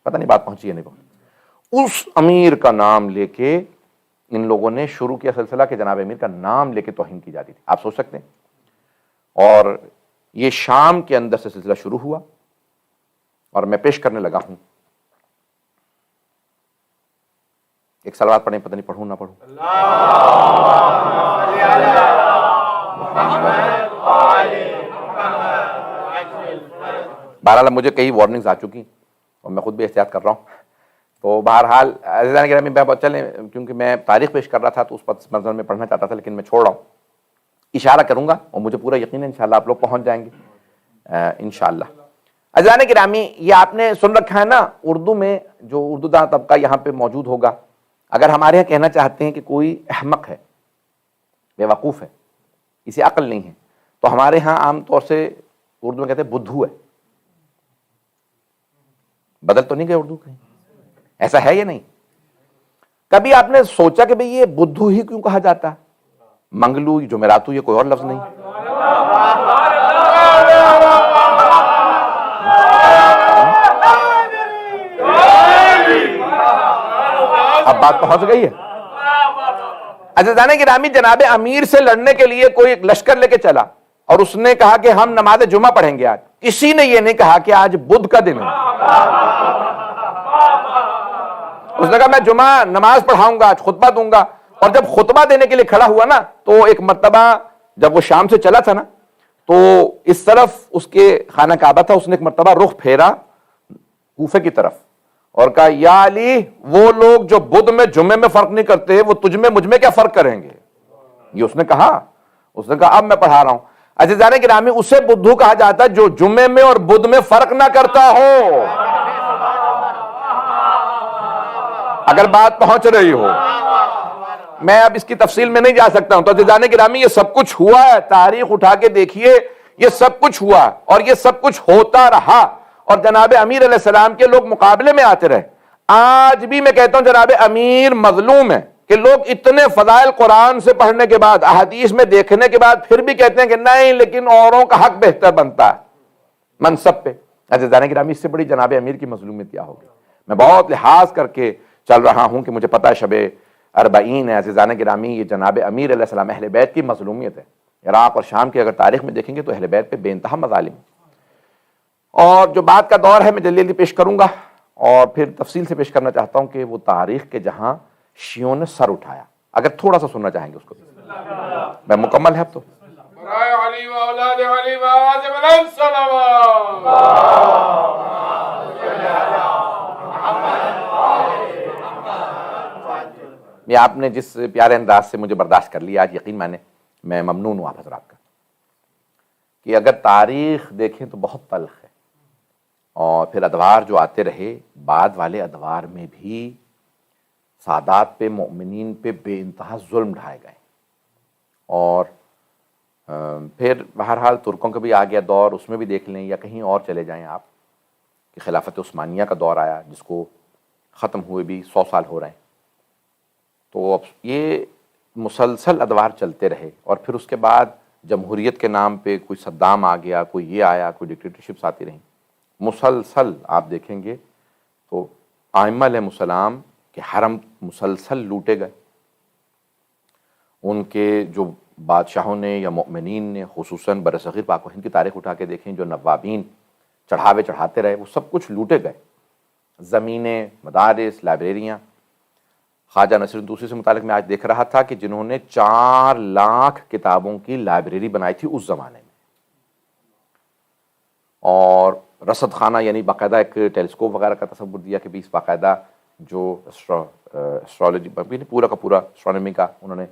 پتہ نہیں بات پہنچی ہے نہیں پہنچی۔ اس امیر کا نام لے کے ان لوگوں نے شروع کیا سلسلہ کہ جناب امیر کا نام لے کے توہین کی جاتی تھی، آپ سوچ سکتے ہیں۔ اور یہ شام کے اندر سے سلسلہ شروع ہوا، اور میں پیش کرنے لگا ہوں ایک صلوات پڑھیں، پتہ نہیں پڑھوں نہ پڑھوں۔ بہرحال مجھے کئی وارننگز آ چکی اور میں خود بھی احتیاط کر رہا ہوں، تو بہرحال عزیزان گرامی چلیں، کیونکہ میں تاریخ پیش کر رہا تھا تو اس پس منظر میں پڑھنا چاہتا تھا، لیکن میں چھوڑ رہا ہوں، اشارہ کروں گا اور مجھے پورا یقین ہے انشاءاللہ آپ لوگ پہنچ جائیں گے انشاءاللہ۔ عزیزان گرامی، یہ آپ نے سن رکھا ہے نا، اردو میں جو اردو داں طبقہ یہاں پہ موجود ہوگا، اگر ہمارے یہاں کہنا چاہتے ہیں کہ کوئی احمق ہے، بے وقوف ہے، اسے عقل نہیں ہے، تو ہمارے ہاں عام طور سے اردو میں کہتے ہیں بدھو ہے۔ بدل تو نہیں گئے اردو کہیں؟ ایسا ہے یا نہیں؟ کبھی آپ نے سوچا کہ بھئی یہ بدھو ہی کیوں کہا جاتا ہے؟ منگلو، جمعراتو، یہ کوئی اور لفظ نہیں؟ اب بات پہنچ گئی ہے۔ عزیزان گرامی، جناب امیر سے لڑنے کے لیے کوئی ایک لشکر لے کے چلا اور اس نے کہا کہ ہم نماز جمعہ پڑھیں گے آج، کسی نے یہ نہیں کہا کہ آج بدھ کا دن ہے۔ اس نے کہا میں جمعہ نماز پڑھاؤں گا، آج خطبہ دوں گا، اور جب خطبہ دینے کے لیے کھڑا ہوا نا تو ایک مرتبہ جب وہ شام سے چلا تھا نا تو اس طرف اس کے خانہ کعبہ تھا، اس نے ایک مرتبہ رخ پھیرا کوفے کی طرف اور کہا یا علی وہ لوگ جو بدھ میں جمعے میں فرق نہیں کرتے وہ تجھ میں مجھ میں کیا فرق کریں گے، یہ اس نے کہا اب میں پڑھا رہا ہوں۔ عزیزان گرامی اسے بدھو کہا جاتا ہے جو جمعے میں اور بدھ میں فرق نہ کرتا ہو، اگر بات پہنچ رہی ہو۔ میں اب اس کی تفصیل میں نہیں جا سکتا ہوں، تو عزیزان گرامی یہ سب کچھ ہوا ہے، تاریخ اٹھا کے دیکھیے یہ سب کچھ ہوا اور یہ سب کچھ ہوتا رہا، اور جناب امیر علیہ السلام کے لوگ مقابلے میں آتے رہے۔ آج بھی میں کہتا ہوں جناب امیر مظلوم ہے کہ لوگ اتنے فضائل قرآن سے پڑھنے کے بعد، احادیث میں دیکھنے کے بعد پھر بھی کہتے ہیں کہ نہیں لیکن اوروں کا حق بہتر بنتا ہے منصب پہ۔ عزیزان گرامی اس سے بڑی جناب امیر کی مظلومیت کیا ہوگی؟ میں بہت لحاظ کر کے چل رہا ہوں کہ مجھے پتہ ہے شب اربعین ہے۔ عزیزان گرامی یہ جناب امیر علیہ السلام اہل بیت کی مظلومیت ہے۔ عراق اور شام کی اگر تاریخ میں دیکھیں گے تو اہل بیت پہ بے انتہا مظالم، اور جو بات کا دور ہے میں جلدی جلدی پیش کروں گا اور پھر تفصیل سے پیش کرنا چاہتا ہوں کہ وہ تاریخ کے جہاں شیعوں نے سر اٹھایا، اگر تھوڑا سا سننا چاہیں گے اس کو میں مکمل ہے اب تو۔ برائے علی و اولاد علی و آواز بلند صلوات۔ یہ آپ نے جس پیارے انداز سے مجھے برداشت کر لیا آج، یقین مانے میں ممنون ہوں آپ حضرات کا، کہ اگر تاریخ دیکھیں تو بہت تلخ ہے، اور پھر ادوار جو آتے رہے بعد والے ادوار میں بھی سادات پہ مومنین پہ بے انتہا ظلم ڈھائے گئے، اور پھر بہرحال ترکوں کا بھی آ گیا دور، اس میں بھی دیکھ لیں یا کہیں اور چلے جائیں آپ کہ خلافت عثمانیہ کا دور آیا جس کو ختم ہوئے بھی 100 سال ہو رہے ہیں۔ تو اب یہ مسلسل ادوار چلتے رہے، اور پھر اس کے بعد جمہوریت کے نام پہ کوئی صدام آ گیا، کوئی یہ آیا، کوئی ڈکٹیٹرشپس آتی رہیں، مسلسل آپ دیکھیں گے تو ائمہ علیہ السلام کے حرم مسلسل لوٹے گئے، ان کے جو بادشاہوں نے یا مؤمنین نے، خصوصاً برصغیر پاک و ہند کی تاریخ اٹھا کے دیکھیں، جو نوابین چڑھاوے چڑھاتے رہے وہ سب کچھ لوٹے گئے، زمینیں، مدارس، لائبریریاں۔ خواجہ نصیرالدین طوسی سے متعلق میں آج دیکھ رہا تھا کہ جنہوں نے 4 لاکھ کتابوں کی لائبریری بنائی تھی اس زمانے میں، اور رصد خانہ یعنی باقاعدہ ایک ٹیلیسکوپ وغیرہ کا تصور دیا کہ اس باقاعدہ جو اسٹرالوجی پورا کا پورا اسٹرانومی کا انہوں نے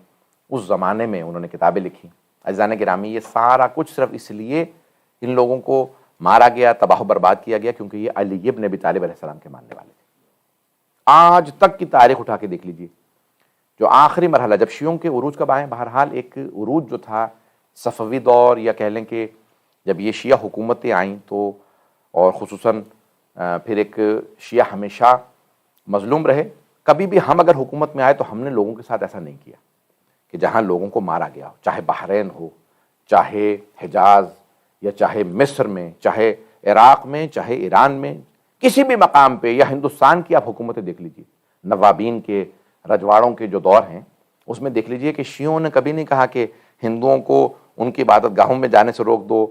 اس زمانے میں انہوں نے کتابیں لکھی۔ عزیزان گرامی یہ سارا کچھ صرف اس لیے ان لوگوں کو مارا گیا، تباہ و برباد کیا گیا کیونکہ یہ علی ابن ابی طالب علیہ السلام کے ماننے والے تھے۔ آج تک کی تاریخ اٹھا کے دیکھ لیجئے، جو آخری مرحلہ جب شیعوں کے عروج کب آئے، بہرحال ایک عروج جو تھا صفوی دور، یا کہہ لیں کہ جب یہ شیعہ حکومتیں آئیں تو، اور خصوصاً پھر ایک شیعہ ہمیشہ مظلوم رہے۔ کبھی بھی ہم اگر حکومت میں آئے تو ہم نے لوگوں کے ساتھ ایسا نہیں کیا کہ جہاں لوگوں کو مارا گیا ہو، چاہے بحرین ہو، چاہے حجاز، یا چاہے مصر میں، چاہے عراق میں، چاہے ایران میں، کسی بھی مقام پہ، یا ہندوستان کی آپ حکومتیں دیکھ لیجئے، نوابین کے، رجواڑوں کے جو دور ہیں اس میں دیکھ لیجئے کہ شیعوں نے کبھی نہیں کہا کہ ہندوؤں کو ان کی عبادت گاہوں میں جانے سے روک دو،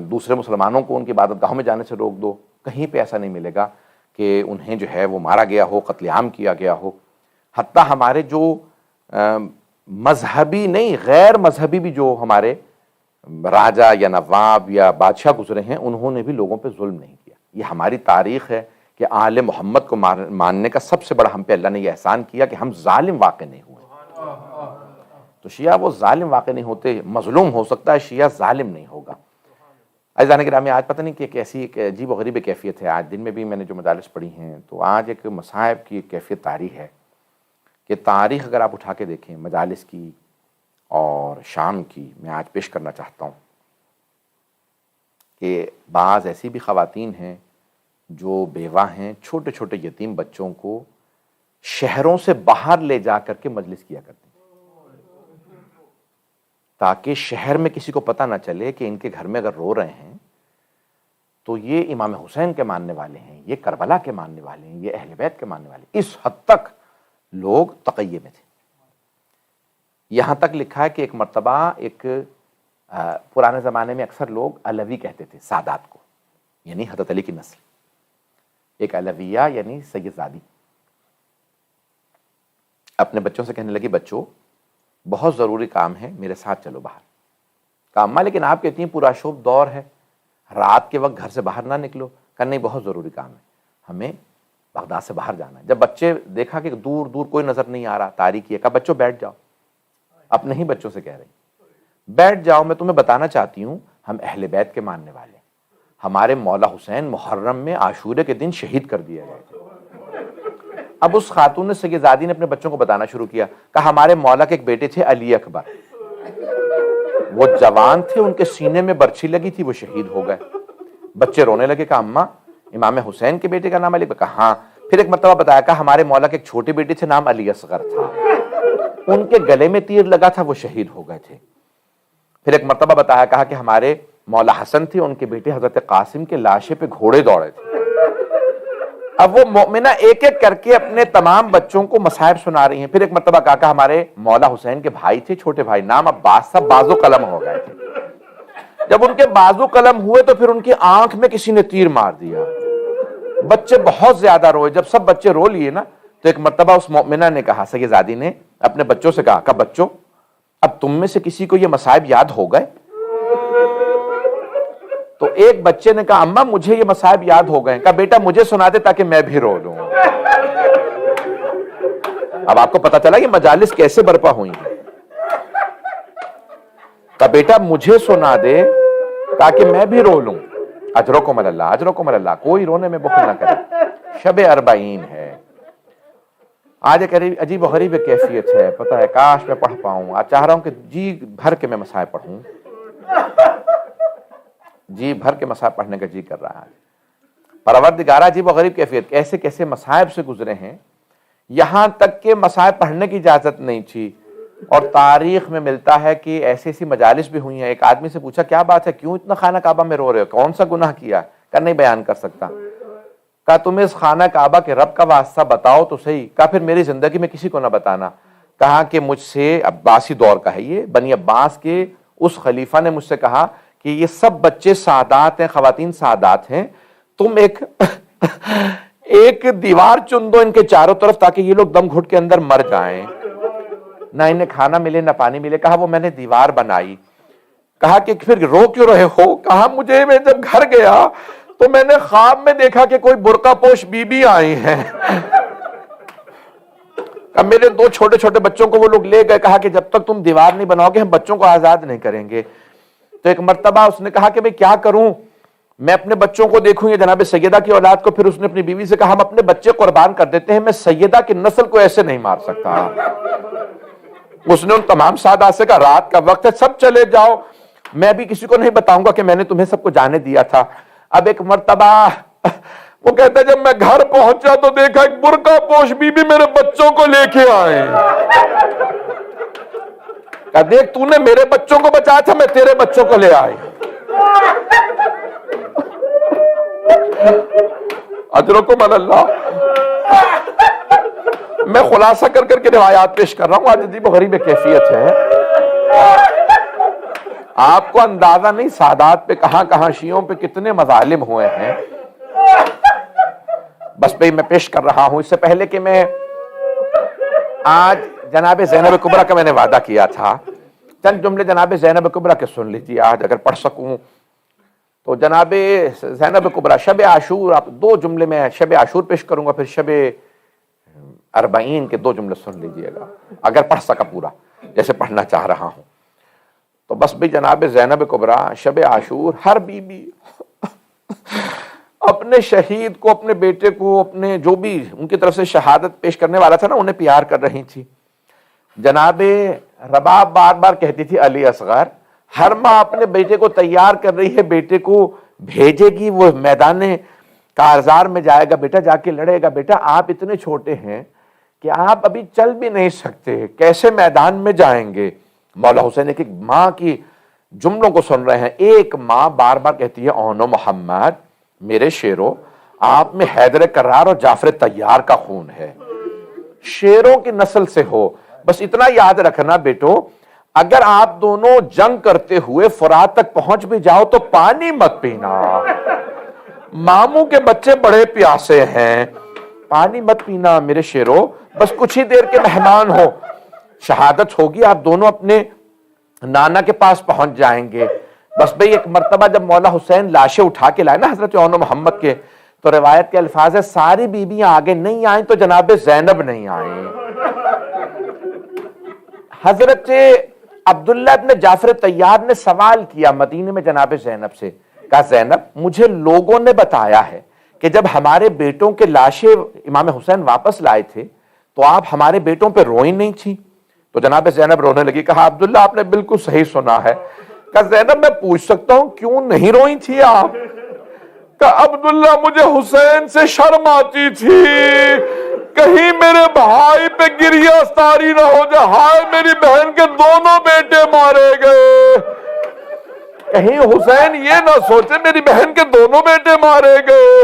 دوسرے مسلمانوں کو ان کی عبادت گاہوں میں جانے سے روک دو۔ کہیں پہ ایسا نہیں ملے گا کہ انہیں جو ہے وہ مارا گیا ہو، قتل عام کیا گیا ہو۔ حتیٰ ہمارے جو مذہبی نہیں، غیر مذہبی بھی جو ہمارے راجہ یا نواب یا بادشاہ گزرے ہیں، انہوں نے بھی لوگوں پہ ظلم نہیں کیا۔ یہ ہماری تاریخ ہے کہ آل محمد کو ماننے کا سب سے بڑا ہم پہ اللہ نے یہ احسان کیا کہ ہم ظالم واقع نہیں ہوئے۔ تو شیعہ وہ ظالم واقع نہیں ہوتے، مظلوم ہو سکتا ہے، شیعہ ظالم نہیں ہوگا۔ عزیزان گرامی آج پتہ نہیں کہ کیسی ایک عجیب و غریب کیفیت ہے، آج دن میں بھی میں نے جو مجالس پڑھی ہیں تو آج ایک مصائب کی کیفیت طاری ہے کہ تاریخ اگر آپ اٹھا کے دیکھیں مجالس کی اور شام کی، میں آج پیش کرنا چاہتا ہوں کہ بعض ایسی بھی خواتین ہیں جو بیوہ ہیں، چھوٹے چھوٹے یتیم بچوں کو شہروں سے باہر لے جا کر کے مجلس کیا کرتی ہیں تاکہ شہر میں کسی کو پتہ نہ چلے کہ ان کے گھر میں اگر رو رہے ہیں تو یہ امام حسین کے ماننے والے ہیں، یہ کربلا کے ماننے والے ہیں، یہ اہل بیت کے ماننے والے ہیں۔ اس حد تک لوگ تقیے میں تھے۔ یہاں تک لکھا ہے کہ ایک مرتبہ ایک پرانے زمانے میں اکثر لوگ علوی کہتے تھے سادات کو، یعنی حضرت علی کی نسل، ایک علویہ یعنی سید زادی۔ اپنے بچوں سے کہنے لگی بچوں بہت ضروری کام ہے میرے ساتھ چلو باہر. کہا اماں لیکن آپ کہتی ہیں پورا شب دور ہے, رات کے وقت گھر سے باہر نہ نکلو. کہا نہیں بہت ضروری کام ہے, ہمیں بغداد سے باہر جانا ہے. جب بچے دیکھا کہ دور دور کوئی نظر نہیں آ رہا, تاریکی ہے, کہا بچوں بیٹھ جاؤ. اپنے ہی بچوں سے کہہ رہی بیٹھ جاؤ, میں تمہیں بتانا چاہتی ہوں ہم اہل بیت کے ماننے والے ہیں. ہمارے مولا حسین محرم میں عاشورے کے دن شہید کر دیے گئے تھے. اب اس خاتون سیدزادی نے اپنے بچوں کو بتانا شروع کیا. کہا ہمارے مولا کے ایک بیٹے تھے علی اکبر, وہ جوان تھے, ان کے سینے میں برچھی لگی تھی, وہ شہید ہو گئے. بچے رونے لگے. کہا اماں امام حسین کے بیٹے کا نام علی؟ کہا ہاں. پھر ایک مرتبہ بتایا کہا ہمارے مولا کے ایک چھوٹے بیٹے تھے, نام علی اصغر تھا, ان کے گلے میں تیر لگا تھا, وہ شہید ہو گئے تھے. پھر ایک مرتبہ بتایا کہا کہ ہمارے مولا حسن تھے, ان کے بیٹے حضرت قاسم کے لاشے پہ گھوڑے دوڑے تھے. اب وہ مومنہ ایک ایک کر کے اپنے تمام بچوں کو مصائب سنا رہی ہیں. پھر ایک مرتبہ کہا کہ ہمارے مولا حسین کے بھائی تھے, چھوٹے بھائی, نام عباس تھا, بازو قلم ہو گئے تھے. جب ان کے بازو قلم ہوئے تو پھر ان کی آنکھ میں کسی نے تیر مار دیا. بچے بہت زیادہ روئے. جب سب بچے رو لیے نا تو ایک مرتبہ اس مومنہ نے کہا, سیدزادی نے اپنے بچوں سے کہا کہ بچوں اب تم میں سے کسی کو یہ مصائب یاد ہو گئے؟ تو ایک بچے نے کہا اماں مجھے یہ مصائب یاد ہو گئے. کہا بیٹا مجھے سنا دے تاکہ میں بھی رو لوں. اب آپ کو پتا چلا یہ مجالس کیسے برپا ہوئی ہیں. کہا بیٹا مجھے سنا دے تاکہ میں بھی رو لوں. اجرکم اللہ, اجرکم اللہ, کوئی رونے میں بخل نہ کرے. شب 40 ہے, آج ایک عجیب و غریب کیفیت ہے. پتہ ہے کاش میں پڑھ پاؤں. آج چاہ رہا ہوں کہ جی بھر کے میں مصائب پڑھوں, جی بھر کے مصائب پڑھنے کا جی کر رہا ہے. پروردگارہ عجیب و غریب کیفیت, کیسے کیسے مصائب سے گزرے ہیں. یہاں تک کہ مصائب پڑھنے کی اجازت نہیں تھی, اور تاریخ میں ملتا ہے کہ ایسی ایسی مجالس بھی ہوئی ہیں. ایک آدمی سے پوچھا کیا بات ہے, کیوں اتنا خانہ کعبہ میں رو رہے ہو, کون سا گناہ کیا؟ کہ نہیں بیان کر سکتا. کہا تمہیں اس خانہ کعبہ کے رب کا واسطہ بتاؤ تو صحیح. کہا پھر میری زندگی میں کسی کو نہ بتانا. کہا کہ مجھ سے, عباسی دور کا ہے یہ, بنی عباس کے اس خلیفہ نے مجھ سے کہا کہ یہ سب بچے سعادات ہیں, خواتین سعادات ہیں, تم ایک دیوار چن دو ان کے چاروں طرف تاکہ یہ لوگ دم گھٹ کے اندر مر جائیں, نہ انہیں کھانا ملے نہ پانی ملے. کہا وہ میں نے دیوار بنائی. کہا کہ پھر رو کیوں رہے ہو؟ کہا مجھے میں جب گھر گیا تو میں نے خواب میں دیکھا کہ کوئی برقع پوش بی بی آئی ہیں. میرے 2 چھوٹے چھوٹے بچوں کو وہ لوگ لے گئے. کہا کہ جب تک تم دیوار نہیں بناؤ گے ہم بچوں کو آزاد نہیں کریں گے. تو ایک مرتبہ اس نے کہا کہ میں کیا کروں, میں اپنے بچوں کو دیکھوں, یہ جناب سیدہ کی اولاد کو. پھر اس نے اپنی بیوی سے کہا ہم اپنے بچے قربان کر دیتے ہیں, میں سیدہ کی نسل کو ایسے نہیں مار سکتا. اس نے ان تمام سادات سے کہا رات کا وقت ہے, سب چلے جاؤ, میں بھی کسی کو نہیں بتاؤں گا کہ میں نے تمہیں سب کو جانے دیا تھا. اب ایک مرتبہ وہ کہتا ہے جب میں گھر پہنچا تو دیکھا ایک برقع پوش بی بی میرے بچوں کو لے کے آئے. کہا دیکھ تو نے میرے بچوں کو بچایا تھا, میں تیرے بچوں کو لے آئی. اجرکم اللہ. میں خلاصہ کر کر کے روایات پیش کر رہا ہوں. آج عجیب و غریب کیفیت ہے, آپ کو اندازہ نہیں سادات پہ کہاں کہاں شیعوں پہ کتنے مظالم ہوئے ہیں. بس بھئی میں پیش کر رہا ہوں. اس سے پہلے کہ میں آج جناب زینب کبریٰ کا میں نے وعدہ کیا تھا, چند جملے جناب زینب کبریٰ کے سن لیجیے آج اگر پڑھ سکوں تو. جناب زینب کبریٰ شب عاشور, آپ 2 جملے میں شب عاشور پیش کروں گا, پھر شب 40 کے 2 جملے سن لیجیے گا اگر پڑھ سکا پورا جیسے پڑھنا چاہ رہا ہوں. تو بس بھی جناب زینب کبریٰ شب عاشور, ہر بی بی اپنے شہید کو, اپنے بیٹے کو, اپنے جو بھی ان کی طرف سے شہادت پیش کرنے والا تھا نا انہیں پیار کر رہی تھی. جناب رباب بار بار کہتی تھی علی اصغر, ہر ماں اپنے بیٹے کو تیار کر رہی ہے, بیٹے کو بھیجے گی, وہ میدان کارزار میں جائے گا, بیٹا جا کے لڑے گا. بیٹا آپ اتنے چھوٹے ہیں کہ آپ ابھی چل بھی نہیں سکتے, کیسے میدان میں جائیں گے؟ مولا حسین ایک ماں کی جملوں کو سن رہے ہیں. ایک ماں بار بار کہتی ہے اونو محمد, میرے شیرو آپ میں حیدر کرار اور جعفر طیار کا خون ہے, شیروں کی نسل سے ہو. بس اتنا یاد رکھنا بیٹو, اگر آپ دونوں جنگ کرتے ہوئے فرات تک پہنچ بھی جاؤ تو پانی مت پینا, ماموں کے بچے بڑے پیاسے ہیں, پانی مت پینا میرے شیرو، بس کچھ ہی دیر کے مہمان ہو، شہادت ہوگی آپ دونوں اپنے نانا کے پاس پہنچ جائیں گے۔ بس بھئی ایک مرتبہ جب مولا حسین لاشیں اٹھا کے لائے نا حضرت عون محمد کے، تو روایت کے الفاظ ہے ساری بیویاں آگے نہیں آئیں تو جناب زینب نہیں آئیں۔ حضرت عبداللہ ابن جعفر طیار نے سوال کیا مدینے میں جناب زینب سے، کہا زینب مجھے لوگوں نے بتایا ہے کہ جب ہمارے بیٹوں کے لاشیں امام حسین واپس لائے تھے تو آپ ہمارے بیٹوں پہ روئی نہیں تھی۔ تو جناب زینب رونے لگی، کہا عبداللہ آپ نے بالکل صحیح سنا ہے۔ کہا زینب میں پوچھ سکتا ہوں کیوں نہیں روئی تھی آپ؟ کہا عبداللہ مجھے حسین سے شرم آتی تھی، کہیں میرے بھائی پہ گریہ ستاری نہ ہو جائے، ہائے میری بہن کے دونوں بیٹے مارے گئے، کہیں حسین یہ نہ سوچے میری بہن کے دونوں بیٹے مارے گئے۔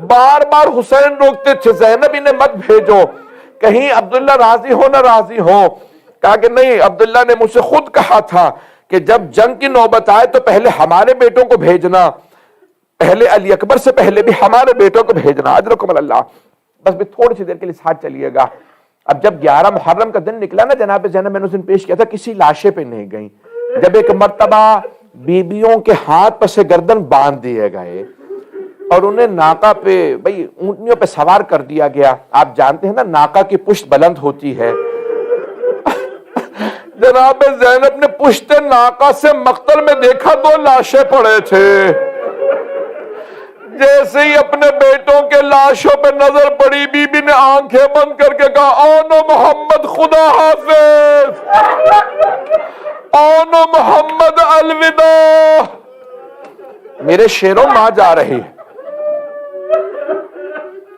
بار بار حسین روکتے تھے زینب انہیں مت بھیجو، کہیں عبداللہ راضی ہو نہ راضی ہو۔ کہا کہ نہیں، عبداللہ نے مجھ سے خود کہا تھا کہ جب جنگ کی نوبت آئے تو پہلے ہمارے بیٹوں کو بھیجنا، پہلے علی اکبر سے پہلے بھی ہمارے بیٹوں کو بھیجنا، اجرکم اللہ۔ بس بھی تھوڑی سی دیر کے لیے ساتھ چلیے گا۔ اب جب 11 محرم کا دن نکلا نا جناب زینب، میں نے اس دن پیش کیا تھا، کسی لاشے پہ نہیں گئیں۔ جب ایک مرتبہ بیبیوں کے ہاتھ پر سے گردن باندھ دیے گئے اور انہیں ناکا پہ بھئی اونٹنیوں پہ سوار کر دیا گیا، آپ جانتے ہیں نا ناکا کی پشت بلند ہوتی ہے، جناب زینب نے پشت ناکا سے مقتل میں دیکھا 2 لاشیں پڑے تھے، جیسے ہی اپنے بیٹوں کے لاشوں پہ نظر پڑی بی بی نے آنکھیں بند کر کے کہا اونو محمد خدا حافظ، اونو محمد الوداع۔ میرے شیروں ماں جا رہی ہے،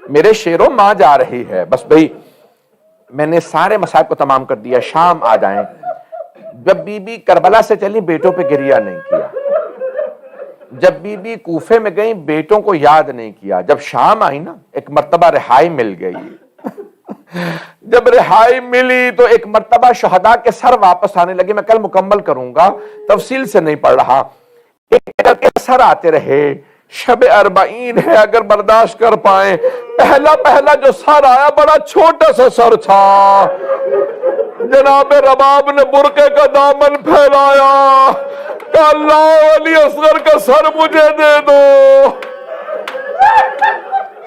میرے شیروں ماں جا رہی ہے۔ بس بھئی میں نے سارے مصائب کو تمام کر دیا، شام آ جائیں۔ جب بی بی کربلا سے چلی بیٹوں پہ گریہ نہیں کیا، جب بی بی کوفے میں گئیں بیٹوں کو یاد نہیں کیا، جب شام آئی نا ایک مرتبہ رہائی مل گئی، جب رہائی ملی تو ایک مرتبہ شہداء کے سر واپس آنے لگے، میں کل مکمل کروں گا، تفصیل سے نہیں پڑھ رہا، ایک کے سر آتے رہے، شب 40 ہے اگر برداشت کر پائیں، پہلا جو سر آیا بڑا چھوٹا سا سر تھا، جناب رباب نے برقے کا دامن پھیلایا، کہا اللہ علی اصغر کا سر مجھے دے دو۔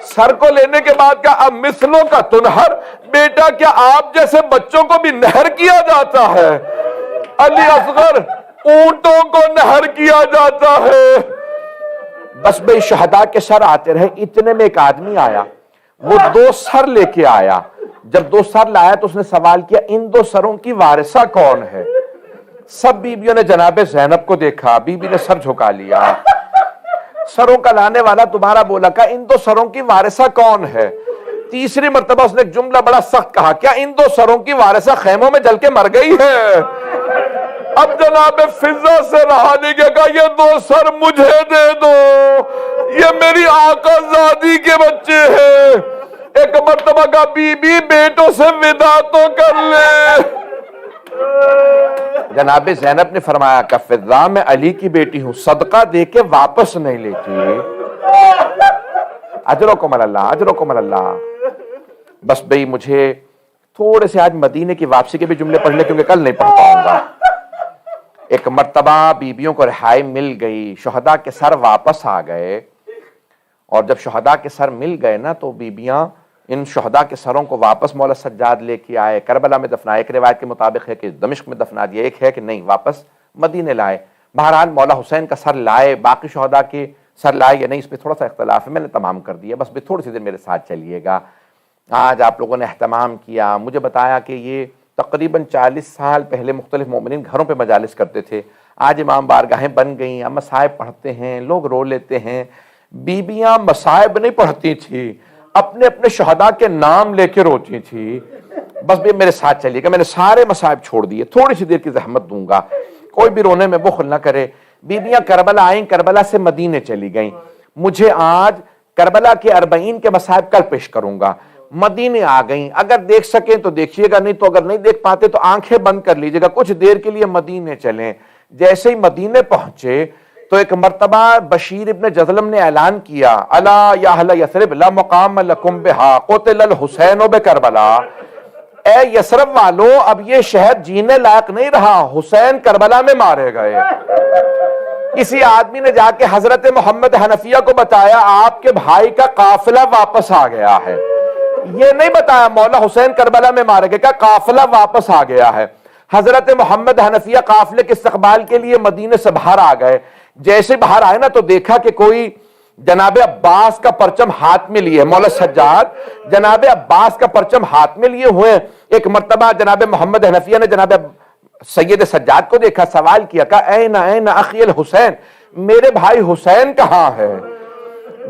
سر کو لینے کے بعد کہا اب مثلوں کا تنہر، بیٹا کیا آپ جیسے بچوں کو بھی نہر کیا جاتا ہے؟ علی اصغر اونٹوں کو نہر کیا جاتا ہے۔ بس بھئی شہداء کے سر آتے رہے، اتنے میں ایک آدمی آیا، وہ 2 سر لے کے آیا، جب 2 سر لایا تو اس نے سوال کیا ان 2 سروں کی وارثہ کون ہے؟ سب بیبیوں نے جناب زینب کو دیکھا، بی بی نے سر جھکا لیا، سروں کا لانے والا دوبارہ بولا کہا ان 2 سروں کی وارثہ کون ہے؟ تیسری مرتبہ اس نے ایک جملہ بڑا سخت کہا، کیا ان 2 سروں کی وارثہ خیموں میں جل کے مر گئی ہے؟ اب جناب فضا سے رہا نہیں گیا، کہا یہ 2 سر مجھے دے دو، یہ میری آقا زادی کے بچے ہیں۔ ایک مرتبہ کا بی بی بیٹوں سے وداع تو کر لے۔ جناب زینب نے فرمایا کہ فضا میں علی کی بیٹی ہوں، صدقہ دے کے واپس نہیں لیتی۔ اجرکم اللہ، اجرکم اللہ۔ بس بھئی مجھے تھوڑے سے آج مدینے کی واپسی کے بھی جملے پڑھ لے کیونکہ کل نہیں پڑھ پاؤں گا۔ ایک مرتبہ بیبیوں کو رہائی مل گئی، شہداء کے سر واپس آ گئے، اور جب شہداء کے سر مل گئے نا تو بیبیاں ان شہداء کے سروں کو واپس مولا سجاد لے کے آئے، کربلا میں دفنائے، ایک روایت کے مطابق ہے کہ دمشق میں دفنا دیا، ایک ہے کہ نہیں واپس مدینے لائے۔ بہرحال مولا حسین کا سر لائے، باقی شہداء کے سر لائے یا نہیں اس پہ تھوڑا سا اختلاف ہے، میں نے تمام کر دیا۔ بس بھی تھوڑی سی دیر میرے ساتھ چلیے گا۔ آج آپ لوگوں نے اہتمام کیا، مجھے بتایا کہ یہ تقریباً 40 سال پہلے مختلف مومنین گھروں پہ مجالس کرتے تھے، آج امام بارگاہیں بن گئیں، اب مصائب پڑھتے ہیں، لوگ رو لیتے ہیں۔ بیبیاں مصائب نہیں پڑھتی تھی، اپنے اپنے شہداء کے نام لے کے روتی تھی۔ بس بھی میرے ساتھ چلیے گا، میں نے سارے مصائب چھوڑ دیے، تھوڑی سی دیر کی زحمت دوں گا، کوئی بھی رونے میں بخل نہ کرے۔ بیبیاں کربلا آئیں، کربلا سے مدینے چلی گئیں۔ مجھے آج کربلا کے 40 کے مصائب کل پیش کروں گا۔ مدینے آ گئیں، اگر دیکھ سکیں تو دیکھیے گا، نہیں تو اگر نہیں دیکھ پاتے تو آنکھیں بند کر لیجیے گا، کچھ دیر کے لیے مدینے چلیں۔ جیسے ہی مدینے پہنچے تو ایک مرتبہ بشیر ابن جذلم نے اعلان کیا الا یا اہل یثرب لا مقام لکم بہا قتل الحسین بکربلا، اے یثرب والو اب یہ شہر جینے لائق نہیں رہا، حسین کربلا میں مارے گئے۔ کسی آدمی نے جا کے حضرت محمد حنفیہ کو بتایا آپ کے بھائی کا قافلہ واپس آ گیا ہے، یہ نہیں بتایا مولا حسین کربلا میں مارے گئے، کہ قافلہ واپس آ گیا ہے۔ حضرت محمد حنفیہ قافلے کے استقبال کے لیے مدینے سے باہر آ گئے، جیسے باہر آئے نا تو دیکھا کہ کوئی جناب عباس کا پرچم ہاتھ میں لیے، مولا سجاد جناب عباس کا پرچم ہاتھ میں لیے ہوئے۔ ایک مرتبہ جناب محمد حنفیہ نے جناب سید سجاد کو دیکھا، سوال کیا، کہا این اخی الحسین، میرے بھائی حسین کہاں ہے؟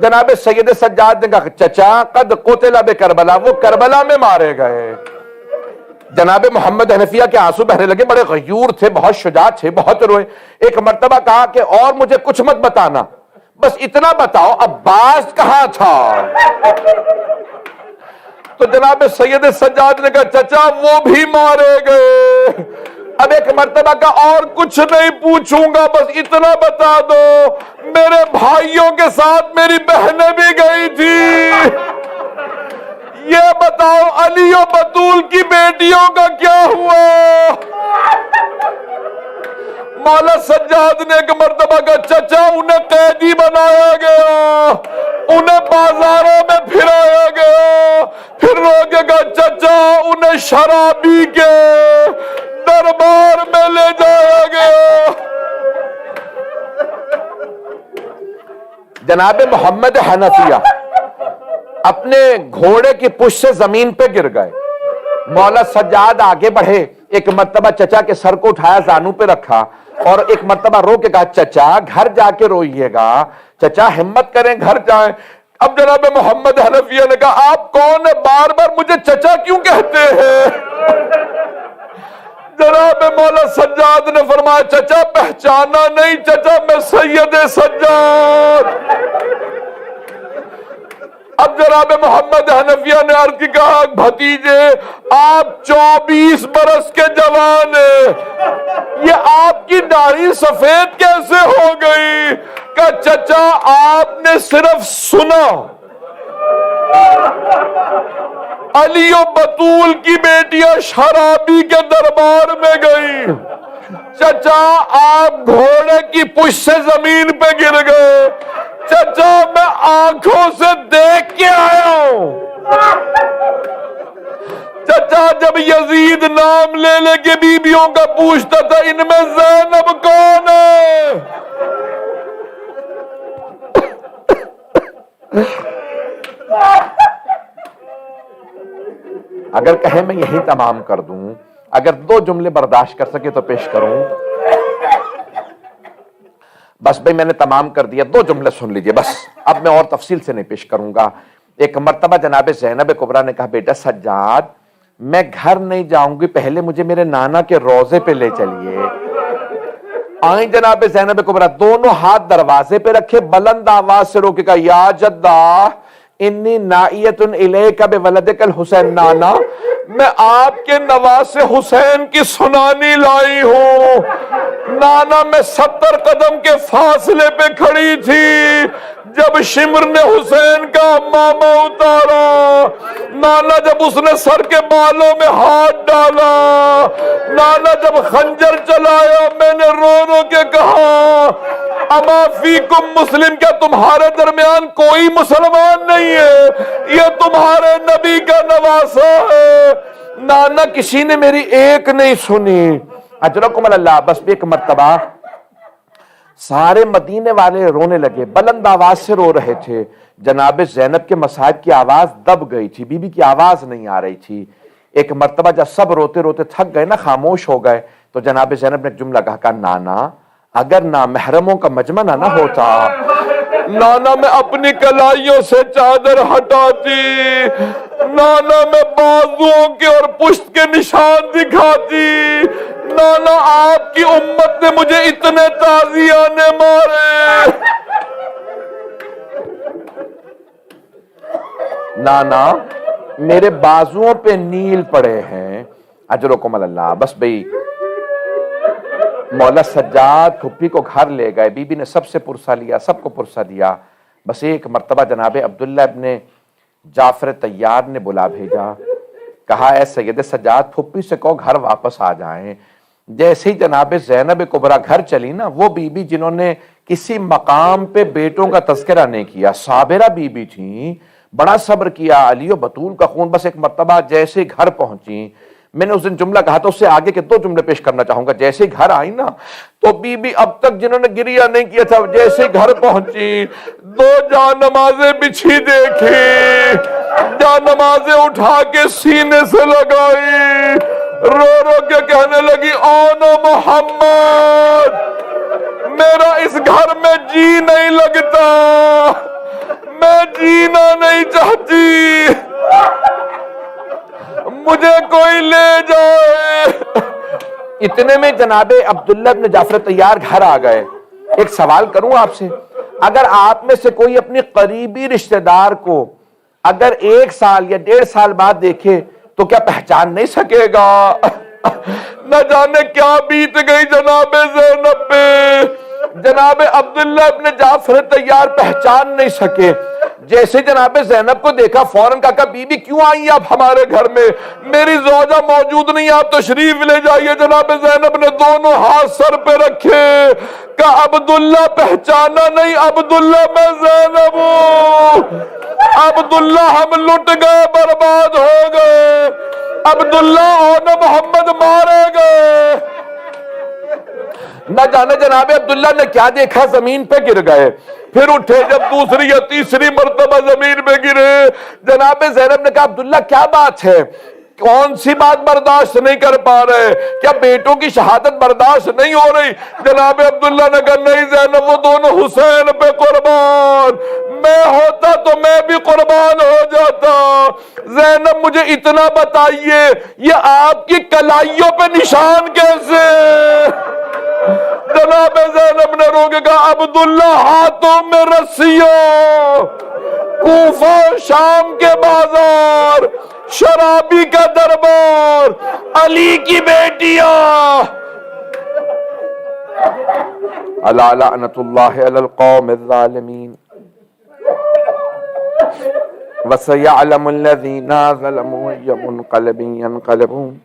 جناب سید سجاد نے کہا چچا قد قتل بکربلا، وہ کربلا میں مارے گئے۔ جناب محمد حنفیہ کے آنسو بہنے لگے، بڑے غیور تھے، بہت شجاع تھے، بہت روئے۔ ایک مرتبہ کہا کہ اور مجھے کچھ مت بتانا، بس اتنا بتاؤ عباس کہاں تھا؟ تو جناب سید سجاد نے کہا چچا وہ بھی مارے گئے۔ اب ایک مرتبہ کا اور کچھ نہیں پوچھوں گا، بس اتنا بتا دو میرے بھائیوں کے ساتھ میری بہنیں بھی گئی تھی، یہ بتاؤ علی و بطول کی بیٹیوں کا کیا ہوا؟ مولا سجاد نے ایک مرتبہ کہا چچا انہیں قیدی بنایا گیا، انہیں بازاروں میں پھرایا گیا، پھر روکے کہا چچا انہیں شرابی کے دربار میں لے جایا گیا۔ جناب محمد حنفیہ اپنے گھوڑے کی پشت سے زمین پہ گر گئے، مولا سجاد آگے بڑھے، ایک مرتبہ چچا کے سر کو اٹھایا زانو پہ رکھا اور ایک مرتبہ رو کے کہا چچا گھر جا کے روئیے گا، چچا ہمت کریں گھر جائیں۔ اب جناب محمد حنفیہ نے کہا آپ کون ہیں، بار بار مجھے چچا کیوں کہتے ہیں؟ جناب مولا سجاد نے فرمایا چچا پہچانا نہیں، چچا میں سید سجاد۔ اب جناب محمد حنفیہ نے عرض کی، کہا بھتیجے آپ 24 برس کے جوان ہیں، یہ آپ کی داڑھی سفید کیسے ہو گئی؟ کہ چچا آپ نے صرف سنا علی و بطول کی بیٹیاں شرابی کے دربار میں گئی، چچا آپ گھوڑے کی پشت سے زمین پہ گر گئے، چچا میں آنکھوں سے دیکھ کے آیا ہوں۔ چچا جب یزید نام لے لے کے بیویوں کا پوچھتا تھا ان میں زینب کون ہے؟ اگر کہیں میں یہی تمام کر دوں، اگر 2 جملے برداشت کر سکے تو پیش کروں۔ بس بھئی میں نے تمام کر دیا، 2 جملے سن لیجئے بس، اب میں اور تفصیل سے نہیں پیش کروں گا۔ ایک مرتبہ جناب زینب کبریٰ نے کہا بیٹا سجاد میں گھر نہیں جاؤں گی، پہلے مجھے میرے نانا کے روضے پہ لے چلیے۔ آئیں جناب زینب کبریٰ، دونوں ہاتھ دروازے پہ رکھے، بلند آواز سے رو کے کہا یا جدہ انی نائیت الیک بولدک الحسین، نانا میں آپ کے نواسے حسین کی سنانی لائی ہوں۔ نانا میں 70 قدم کے فاصلے پہ کھڑی تھی جب شمر نے حسین کا امامہ اتارا، نانا جب اس نے سر کے بالوں میں ہاتھ ڈالا، نانا جب خنجر چلایا، میں نے رو رو کے کہا اما فیکم مسلم، کیا تمہارے درمیان کوئی مسلمان نہیں ہے؟ یہ تمہارے نبی کا نواسہ ہے۔ نانا کسی نے میری ایک نہیں سنی، اجرکم اللہ۔ بس ایک مرتبہ سارے مدینے والے رونے لگے، بلند آواز سے رو رہے تھے، جناب زینب کے مصائب کی آواز دب گئی تھی، بی بی کی آواز نہیں آ رہی تھی۔ ایک مرتبہ جب سب روتے روتے تھک گئے نا، خاموش ہو گئے، تو جناب زینب نے ایک جملہ کہا نانا اگر نامحرموں کا مجمع نہ ہوتا، نانا میں اپنی کلائیوں سے چادر ہٹاتی، نانا میں بازوؤں کے اور پشت کے نشان دکھاتی، نانا آپ کی امت نے مجھے اتنے تازیانے مارے، نانا میرے بازوؤں پہ نیل پڑے ہیں، اجرکم اللہ۔ بس بھئی مولا سجاد پھپھی کو گھر لے گئے، بی بی نے سب سے پرسہ لیا، سب کو پرسہ دیا، بس ایک مرتبہ جناب عبداللہ ابن جعفر طیار نے بلا بھیجا، کہا اے سید سجاد پھپھی سے کہو گھر واپس آ جائیں۔ جیسے ہی جناب زینب کبریٰ گھر چلی نا، وہ بی بی جنہوں نے کسی مقام پہ بیٹوں کا تذکرہ نہیں کیا، صابرہ بی بی تھیں، بڑا صبر کیا، علی و بطول کا خون، بس ایک مرتبہ جیسے گھر پہنچی، میں نے اس دن جملہ کہا تھا، اس سے آگے کے 2 جملے پیش کرنا چاہوں گا، جیسے ہی گھر آئی نا تو بی بی اب تک جنہوں نے گریہ نہیں کیا تھا، جیسے ہی گھر پہنچی 2 جان نمازیں بچھی دیکھی، جان نمازیں اٹھا کے سینے سے لگائی، رو رو کے کہنے لگی آنا محمد، میرا اس گھر میں جی نہیں لگتا، میں جینا نہیں چاہتی، مجھے کوئی لے جائے۔ اتنے میں جناب عبداللہ بن جعفر طیار گھر آ گئے۔ ایک سوال کروں آپ سے، اگر آپ میں سے کوئی اپنی قریبی رشتہ دار کو اگر 1 سال یا 1.5 سال بعد دیکھے تو کیا پہچان نہیں سکے گا؟ نہ جانے کیا بیت گئی جناب زینب پہ، جناب عبداللہ ابن جعفر طیار پہچان نہیں سکے۔ جیسے جناب زینب کو دیکھا فوراً کہا بی بی کیوں آئی آپ ہمارے گھر میں؟ میری زوجہ موجود نہیں، آپ تشریف لے جائیے۔ جناب زینب نے دونوں ہاتھ سر پہ رکھے، کہا عبداللہ پہچانا نہیں؟ عبداللہ میں زینب ہوں، عبداللہ ہم لٹ گئے، برباد ہو گئے، عبداللہ اور محمد مارے گئے۔ نہ جانے جناب عبداللہ نے کیا دیکھا، زمین پہ گر گئے، پھر اٹھے، جب 2 یا 3 مرتبہ زمین پہ گرے، جناب زینب نے کہا عبداللہ کیا بات ہے، کون سی بات برداشت نہیں کر پا رہے؟ کیا بیٹوں کی شہادت برداشت نہیں ہو رہی؟ جناب عبداللہ نے کہا نہیں زینب، وہ دونوں حسین پہ قربان، میں ہوتا تو میں بھی قربان ہو جاتا۔ زینب مجھے اتنا بتائیے، یہ آپ کی کلائیوں پہ نشان کیسے؟ جناب زینب نے رو کے کہا عبداللہ ہاتھوں میں رسیوں، کوفہ شام کے بازار، شرابی کا دربار، علی کی بیٹیاں، الا لعنت اللہ علی القوم الظالمین وسيعلم الذين ظلموا أي منقلب ينقلبون